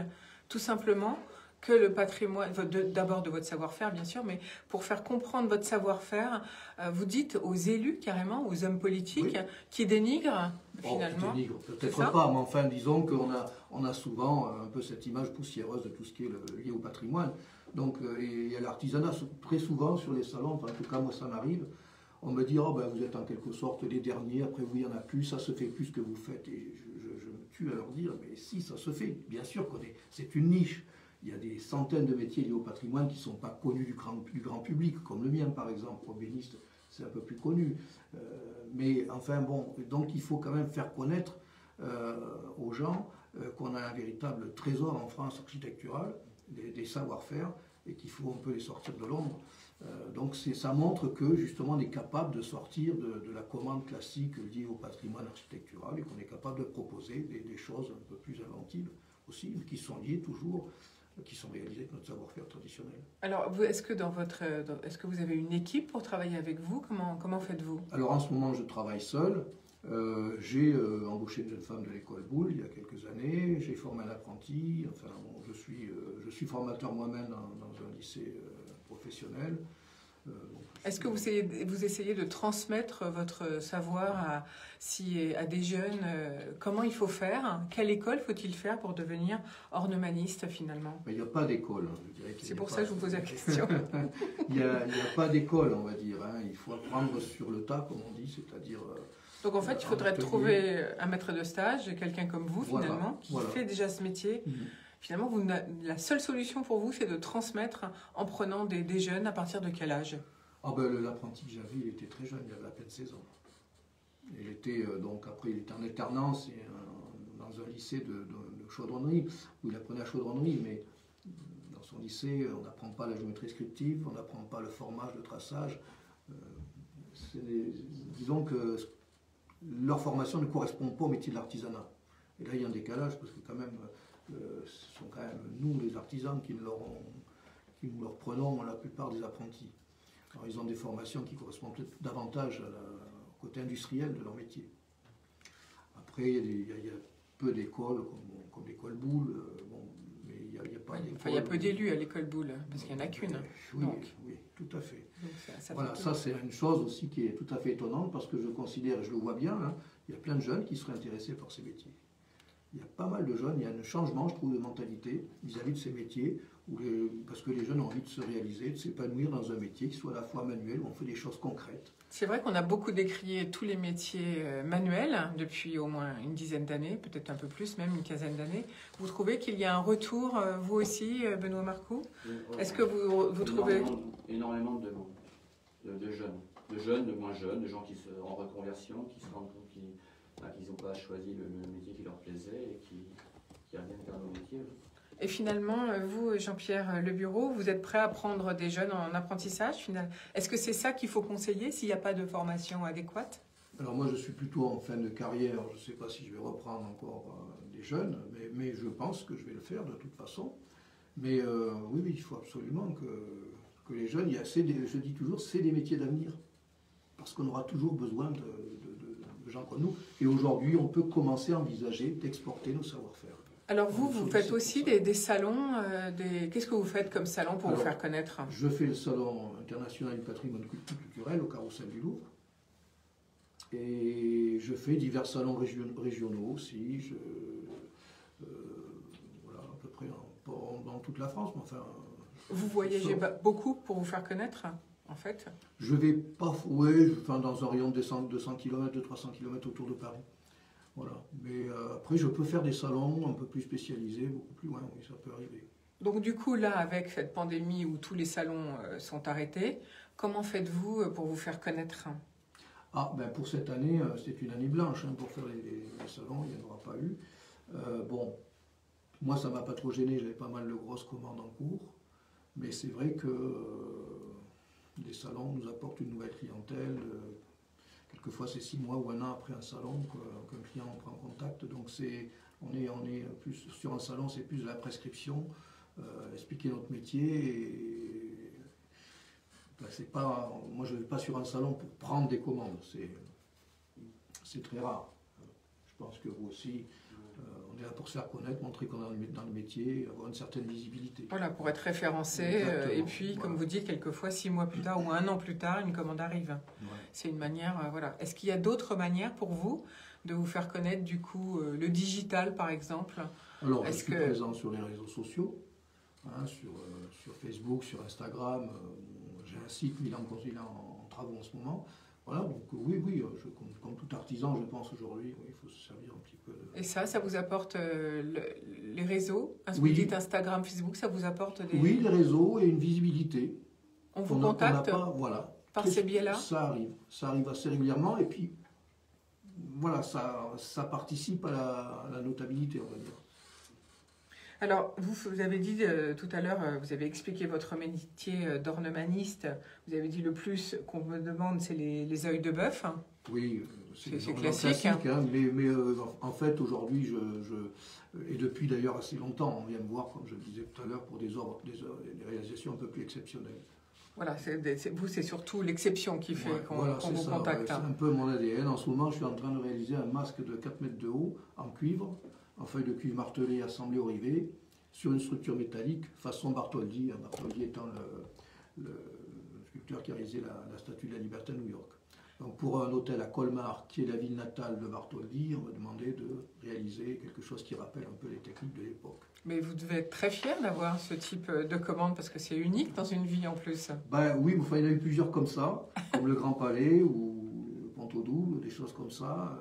tout simplement, que le patrimoine, d'abord de votre savoir-faire bien sûr, mais pour faire comprendre votre savoir-faire, vous dites aux élus carrément, aux hommes politiques, qui dénigrent finalement. Qui dénigrent, peut-être pas, mais enfin disons qu'on a souvent un peu cette image poussiéreuse de tout ce qui est lié au patrimoine. Donc il y a l'artisanat, très souvent sur les salons, enfin, en tout cas moi ça m'arrive, on me dit vous êtes en quelque sorte les derniers, après vous il n'y en a plus, ça se fait plus ce que vous faites. Et je me tue à leur dire, mais si ça se fait, bien sûr c'est une niche. Il y a des centaines de métiers liés au patrimoine qui ne sont pas connus du grand public, comme le mien par exemple, ébéniste, c'est un peu plus connu. Mais enfin bon, donc il faut quand même faire connaître aux gens qu'on a un véritable trésor en France architectural, des savoir-faire, et qu'il faut un peu les sortir de l'ombre. Donc ça montre que justement on est capable de sortir de la commande classique liée au patrimoine architectural et qu'on est capable de proposer des choses un peu plus inventives aussi, mais qui sont liées toujours, qui sont réalisées avec notre savoir-faire traditionnel. Alors, est-ce que vous avez une équipe pour travailler avec vous? Comment faites-vous? Alors, en ce moment, je travaille seul. J'ai embauché une jeune femme de l'école Boulle il y a quelques années. J'ai formé un apprenti. Enfin, bon, je suis formateur moi-même dans un lycée professionnel. Est-ce que vous essayez de transmettre votre savoir à des jeunes? Comment il faut faire? Quelle école faut-il faire pour devenir ornemaniste finalement? Il n'y a pas d'école. C'est pour ça que je vous pose la question. Il n'y a pas d'école, on va dire. Hein. Il faut apprendre sur le tas, comme on dit, c'est-à-dire... Donc en fait, il faudrait trouver un maître de stage, quelqu'un comme vous finalement, qui fait déjà ce métier. Finalement, la seule solution pour vous, c'est de transmettre en prenant des jeunes. À partir de quel âge? L'apprenti que j'avais, il était très jeune, il avait à peine 16 ans. Il était, après, il était en alternance dans un lycée de chaudronnerie, où il apprenait la chaudronnerie, mais dans son lycée, on n'apprend pas la géométrie descriptive, on n'apprend pas le formage, le traçage. Disons que leur formation ne correspond pas au métier de l'artisanat. Et là, il y a un décalage, parce que quand même, ce sont quand même nous, les artisans, qui nous leur prenons la plupart des apprentis. Alors, ils ont des formations qui correspondent peut-être davantage au côté industriel de leur métier. Après, il y a peu d'écoles, comme l'école Boulle, mais il n'y a pas d'école. Il y a peu d'élus à l'école Boulle, parce qu'il n'y en a qu'une. Oui, tout à fait. Donc ça c'est une chose aussi qui est tout à fait étonnante, parce que je considère, et je le vois bien, hein, il y a plein de jeunes qui seraient intéressés par ces métiers. Il y a pas mal de jeunes, il y a un changement, je trouve, de mentalité vis-à-vis de ces métiers, parce que les jeunes ont envie de se réaliser, de s'épanouir dans un métier qui soit à la fois manuel, où on fait des choses concrètes. C'est vrai qu'on a beaucoup décrié tous les métiers manuels depuis au moins une dizaine d'années, peut-être un peu plus, même une quinzaine d'années. Vous trouvez qu'il y a un retour, vous aussi, Benoît Marcoux? Est-ce que vous trouvez... Énormément de demandes, de jeunes, de moins jeunes, de gens qui sont en reconversion, qui se rendent compte qu'ils n'ont pas choisi le métier qui leur plaisait et qui reviennent vers nos métiers. Et finalement, vous, Jean-Pierre Lebureau, vous êtes prêt à prendre des jeunes en apprentissage? Est-ce que c'est ça qu'il faut conseiller s'il n'y a pas de formation adéquate? Alors moi, je suis plutôt en fin de carrière. Je ne sais pas si je vais reprendre encore des jeunes, mais je pense que je vais le faire de toute façon. Mais oui, il faut absolument que les jeunes, je dis toujours, c'est des métiers d'avenir. Parce qu'on aura toujours besoin de gens comme nous. Et aujourd'hui, on peut commencer à envisager d'exporter nos savoir-faire. Alors vous faites aussi des salons, qu'est-ce que vous faites comme salon pour vous faire connaître? Je fais le salon international du patrimoine culturel au Carrousel du Louvre. Et je fais divers salons régionaux aussi, voilà, à peu près dans toute la France. Mais enfin, vous voyagez beaucoup pour vous faire connaître, en fait? Je vais pas, dans un rayon de 200 km, de 300 km autour de Paris. Voilà. Mais après, je peux faire des salons un peu plus spécialisés, beaucoup plus loin, oui, ça peut arriver. Donc du coup, là, avec cette pandémie où tous les salons sont arrêtés, comment faites-vous pour vous faire connaître? Pour cette année, c'est une année blanche hein, pour faire les salons, il n'y en aura pas eu. Moi, ça ne m'a pas trop gêné, j'avais pas mal de grosses commandes en cours. Mais c'est vrai que les salons nous apportent une nouvelle clientèle. Quelquefois, c'est 6 mois ou 1 an après un salon qu'un client prend contact. Donc, on est plus sur un salon, c'est plus de la prescription, expliquer notre métier. Moi, je ne vais pas sur un salon pour prendre des commandes. C'est très rare. Je pense que vous aussi, on est là pour se faire connaître, montrer qu'on est dans le métier, avoir une certaine visibilité. Voilà, pour être référencé. Et puis, comme vous dites, quelquefois, 6 mois plus tard ou 1 an plus tard, une commande arrive. Ouais. C'est une manière, voilà. Est-ce qu'il y a d'autres manières pour vous de vous faire connaître, du coup, le digital, par exemple? Alors, je suis présent sur les réseaux sociaux, hein, sur Facebook, sur Instagram. J'ai un site, mais il est en travaux en ce moment. Voilà, donc oui, comme tout artisan, je pense aujourd'hui, il faut se servir un petit peu de... Et ça vous apporte les réseaux? Vous dites Instagram, Facebook, ça vous apporte des... Oui, les réseaux et une visibilité. On vous contacte voilà. Par ces biais-là? Ça arrive assez régulièrement, et puis voilà, ça participe à la notabilité, on va dire. Alors, vous avez dit tout à l'heure, vous avez expliqué votre métier d'ornemaniste. Vous avez dit le plus qu'on me demande, c'est les œils de bœuf. Oui, c'est classique. Hein, mais en fait, aujourd'hui, et depuis d'ailleurs assez longtemps, on vient me voir, comme je le disais tout à l'heure, pour des réalisations un peu plus exceptionnelles. Voilà, vous, c'est surtout l'exception qui fait qu'on vous contacte. C'est un peu mon ADN. En ce moment, je suis en train de réaliser un masque de 4 mètres de haut, en cuivre, en feuille de cuivre martelée assemblée au rivet, sur une structure métallique, façon Bartholdi. Bartholdi étant sculpteur qui a réalisé la Statue de la Liberté à New York. Donc pour un hôtel à Colmar, qui est la ville natale de Bartholdi, on m'a demandé de réaliser quelque chose qui rappelle un peu les techniques de l'époque. Mais vous devez être très fier d'avoir ce type de commande parce que c'est unique dans une vie en plus. Ben oui, mais il y en a eu plusieurs comme ça, comme le Grand Palais ou le Pont-au-Double, des choses comme ça.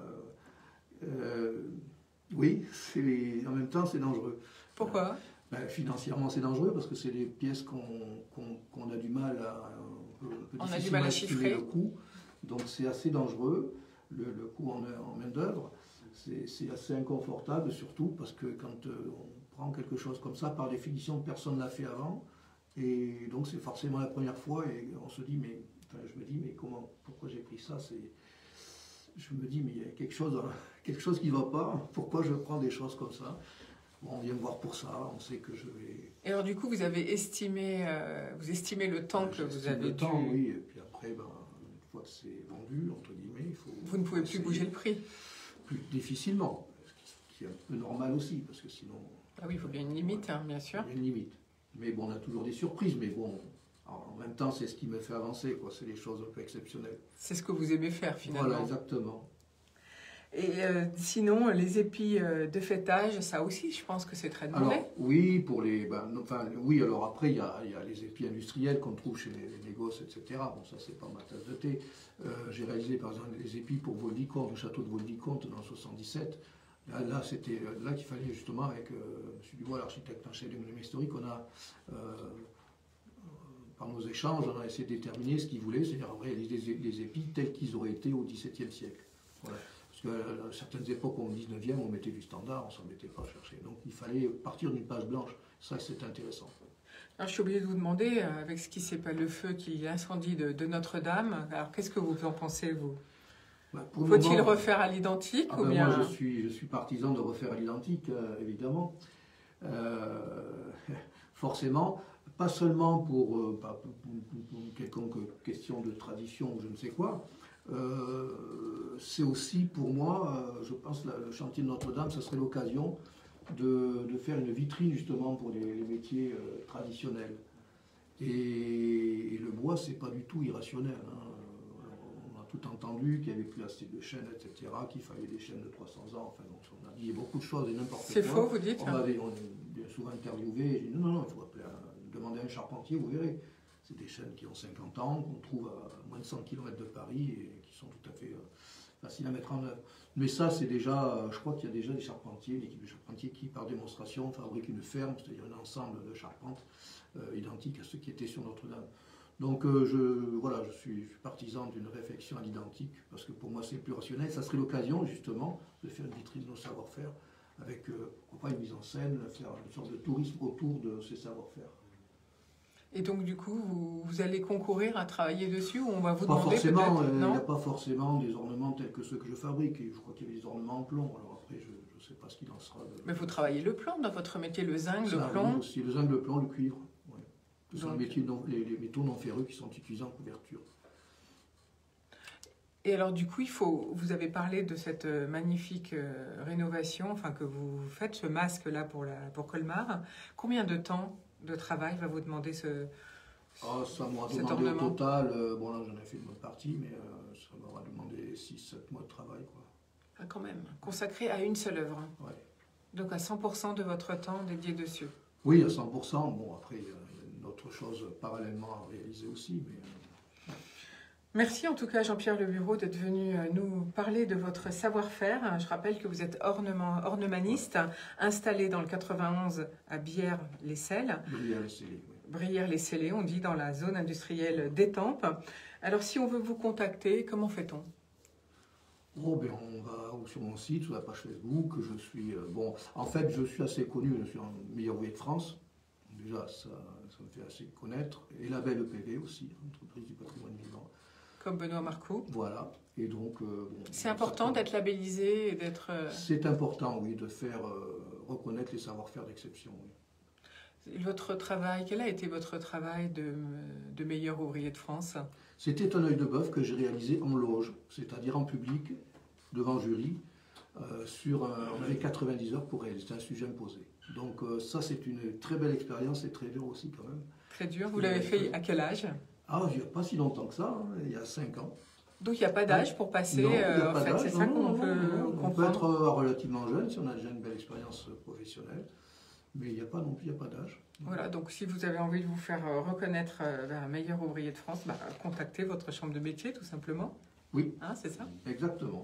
Oui, en même temps c'est dangereux. Pourquoi? Financièrement c'est dangereux parce que c'est des pièces qu'on a du mal à... On a du mal à chiffrer le coût, donc c'est assez dangereux, le coût en main d'œuvre. C'est assez inconfortable, surtout parce que quand on prend quelque chose comme ça, par définition, personne ne l'a fait avant. Et donc c'est forcément la première fois et on se dit, je me dis, mais pourquoi j'ai pris ça? Je me dis, mais il y a quelque chose qui ne va pas. Pourquoi je prends des choses comme ça? Bon, on vient me voir pour ça, on sait que je vais... Et alors du coup, vous avez estimé, vous estimez le temps que vous avez le temps, oui. Et puis après, une fois que c'est vendu, entre guillemets, il faut... Vous ne pouvez plus bouger le prix? Plus difficilement, ce qui est un peu normal aussi, parce que sinon... Ah oui, il faut bien une limite, hein, bien sûr. Il y a une limite. Mais bon, on a toujours des surprises, mais bon, en même temps, c'est ce qui me fait avancer, quoi. C'est des choses un peu exceptionnelles. C'est ce que vous aimez faire, finalement. Voilà, exactement. Et sinon, les épis de fêtage, ça aussi, je pense que c'est très demandé. Alors, oui, oui, alors après, il y a les épis industriels qu'on trouve chez les négoces, etc. Bon, ça, c'est pas ma tasse de thé. J'ai réalisé, par exemple, les épis pour Vaux-le-Vicomte, le château de Vaux-le-Vicomte, dans le 77. Là, c'était là qu'il fallait, justement, avec M. Dubois, l'architecte en chef des monuments historiques, on a, par nos échanges, on a essayé de déterminer ce qu'ils voulaient, c'est-à-dire réaliser les épis tels qu'ils auraient été au XVIIe siècle. Voilà. Parce qu'à certaines époques, au XIXe, on mettait du standard, on ne s'en mettait pas à chercher. Donc il fallait partir d'une page blanche. Ça, c'est intéressant. Alors, je suis obligée de vous demander, avec ce qui s'est passé, le feu qui incendie de Notre-Dame, alors qu'est-ce que vous en pensez, vous? Faut-il refaire à l'identique ou bien... Moi, je suis partisan de refaire à l'identique, évidemment. Forcément, pas seulement pour une quelconque question de tradition ou je ne sais quoi. C'est aussi pour moi, je pense, le chantier de Notre-Dame, ce serait l'occasion de faire une vitrine justement pour les métiers traditionnels. Et le bois, c'est pas du tout irrationnel. Hein. On a tout entendu qu'il n'y avait plus assez de chaînes, etc., qu'il fallait des chaînes de 300 ans. Enfin, donc on a dit beaucoup de choses et n'importe quoi. C'est faux, vous dites? On est bien souvent interviewé. J'ai dit non, il faut demander à un charpentier, vous verrez. C'est des chaînes qui ont 50 ans, qu'on trouve à moins de 100 km de Paris et qui sont tout à fait faciles à mettre en œuvre. Mais ça, c'est déjà, je crois qu'il y a déjà des charpentiers, une équipe de charpentiers qui, par démonstration, fabrique une ferme, c'est-à-dire un ensemble de charpentes identiques à ceux qui étaient sur Notre-Dame. Donc, je suis partisan d'une réflexion à l'identique, parce que pour moi, c'est plus rationnel. Ça serait l'occasion, justement, de faire une vitrine de nos savoir-faire, avec, pourquoi une mise en scène, faire une sorte de tourisme autour de ces savoir-faire. Et donc, du coup, vous allez concourir à travailler dessus ou on va vous pas demander forcément, peut-être il n'y a pas forcément des ornements tels que ceux que je fabrique. Et je crois qu'il y a des ornements en plomb. Alors après, je ne sais pas ce qu'il en sera. Mais vous travaillez le plomb dans votre métier, le zinc, le plomb. Oui, aussi, le zinc, le plomb, le cuivre. Ouais. Ce sont les métaux non ferreux qui sont utilisés en couverture. Et alors, du coup, vous avez parlé de cette magnifique rénovation, enfin que vous faites, ce masque-là pour Colmar. Combien de temps de travail va vous demander ça m'aura demandé ornement. Au total, bon là j'en ai fait une bonne partie, mais ça m'aura demandé 6-7 mois de travail, quoi. Ah, quand même, consacré à une seule œuvre. Ouais. Donc à 100% de votre temps dédié dessus. Oui, à 100%. Bon, après, il y a une autre chose parallèlement à réaliser aussi, mais... Merci en tout cas Jean-Pierre Lebureau d'être venu nous parler de votre savoir-faire. Je rappelle que vous êtes ornemaniste, installé dans le 91 à Brière-les-Celles. Brière-les-Celles, oui. Brière-les-Celles, on dit dans la zone industrielle d'Étampes. Alors si on veut vous contacter, comment fait-on? On va sur mon site, sur la page Facebook. Je suis en fait, je suis assez connu. Je suis en meilleur ouvrier de France. Déjà, ça me fait assez connaître. Et label EPV aussi, entreprise du patrimoine vivant. Comme Benoît Marcoux. Voilà. Et donc, c'est important d'être labellisé et d'être... C'est important, oui, de faire reconnaître les savoir-faire d'exception. Oui. Votre travail, quel a été votre travail de meilleur ouvrier de France? C'était un œil de bœuf que j'ai réalisé en loge, c'est-à-dire en public, devant jury. On avait 90 heures pour réaliser, c'était un sujet imposé. Donc ça, c'est une très belle expérience et très dur aussi quand même. Très dur. Vous l'avez fait à quel âge? Ah, il n'y a pas si longtemps que ça, hein, il y a 5 ans. Donc il n'y a pas d'âge pour passer, Non, il n'y a en pas fait, d'âge, c'est ça qu'on non, peut non, on peut comprendre. être relativement jeune si on a déjà une belle expérience professionnelle, mais il n'y a pas non plus, il n'y a pas d'âge. Voilà, donc si vous avez envie de vous faire reconnaître un meilleur ouvrier de France, contactez votre chambre de métier tout simplement. Oui. Hein, c'est ça. Exactement.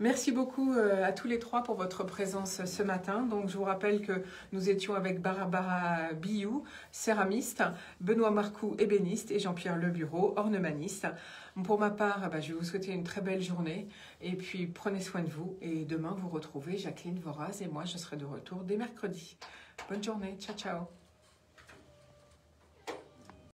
Merci beaucoup à tous les trois pour votre présence ce matin. Donc, je vous rappelle que nous étions avec Barbara Biou, céramiste, Benoît Marcoux, ébéniste, et Jean-Pierre Lebureau, ornemaniste. Pour ma part, je vais vous souhaiter une très belle journée et puis prenez soin de vous. Et demain, vous retrouvez Jacqueline Voraz et moi, je serai de retour dès mercredi. Bonne journée, ciao ciao.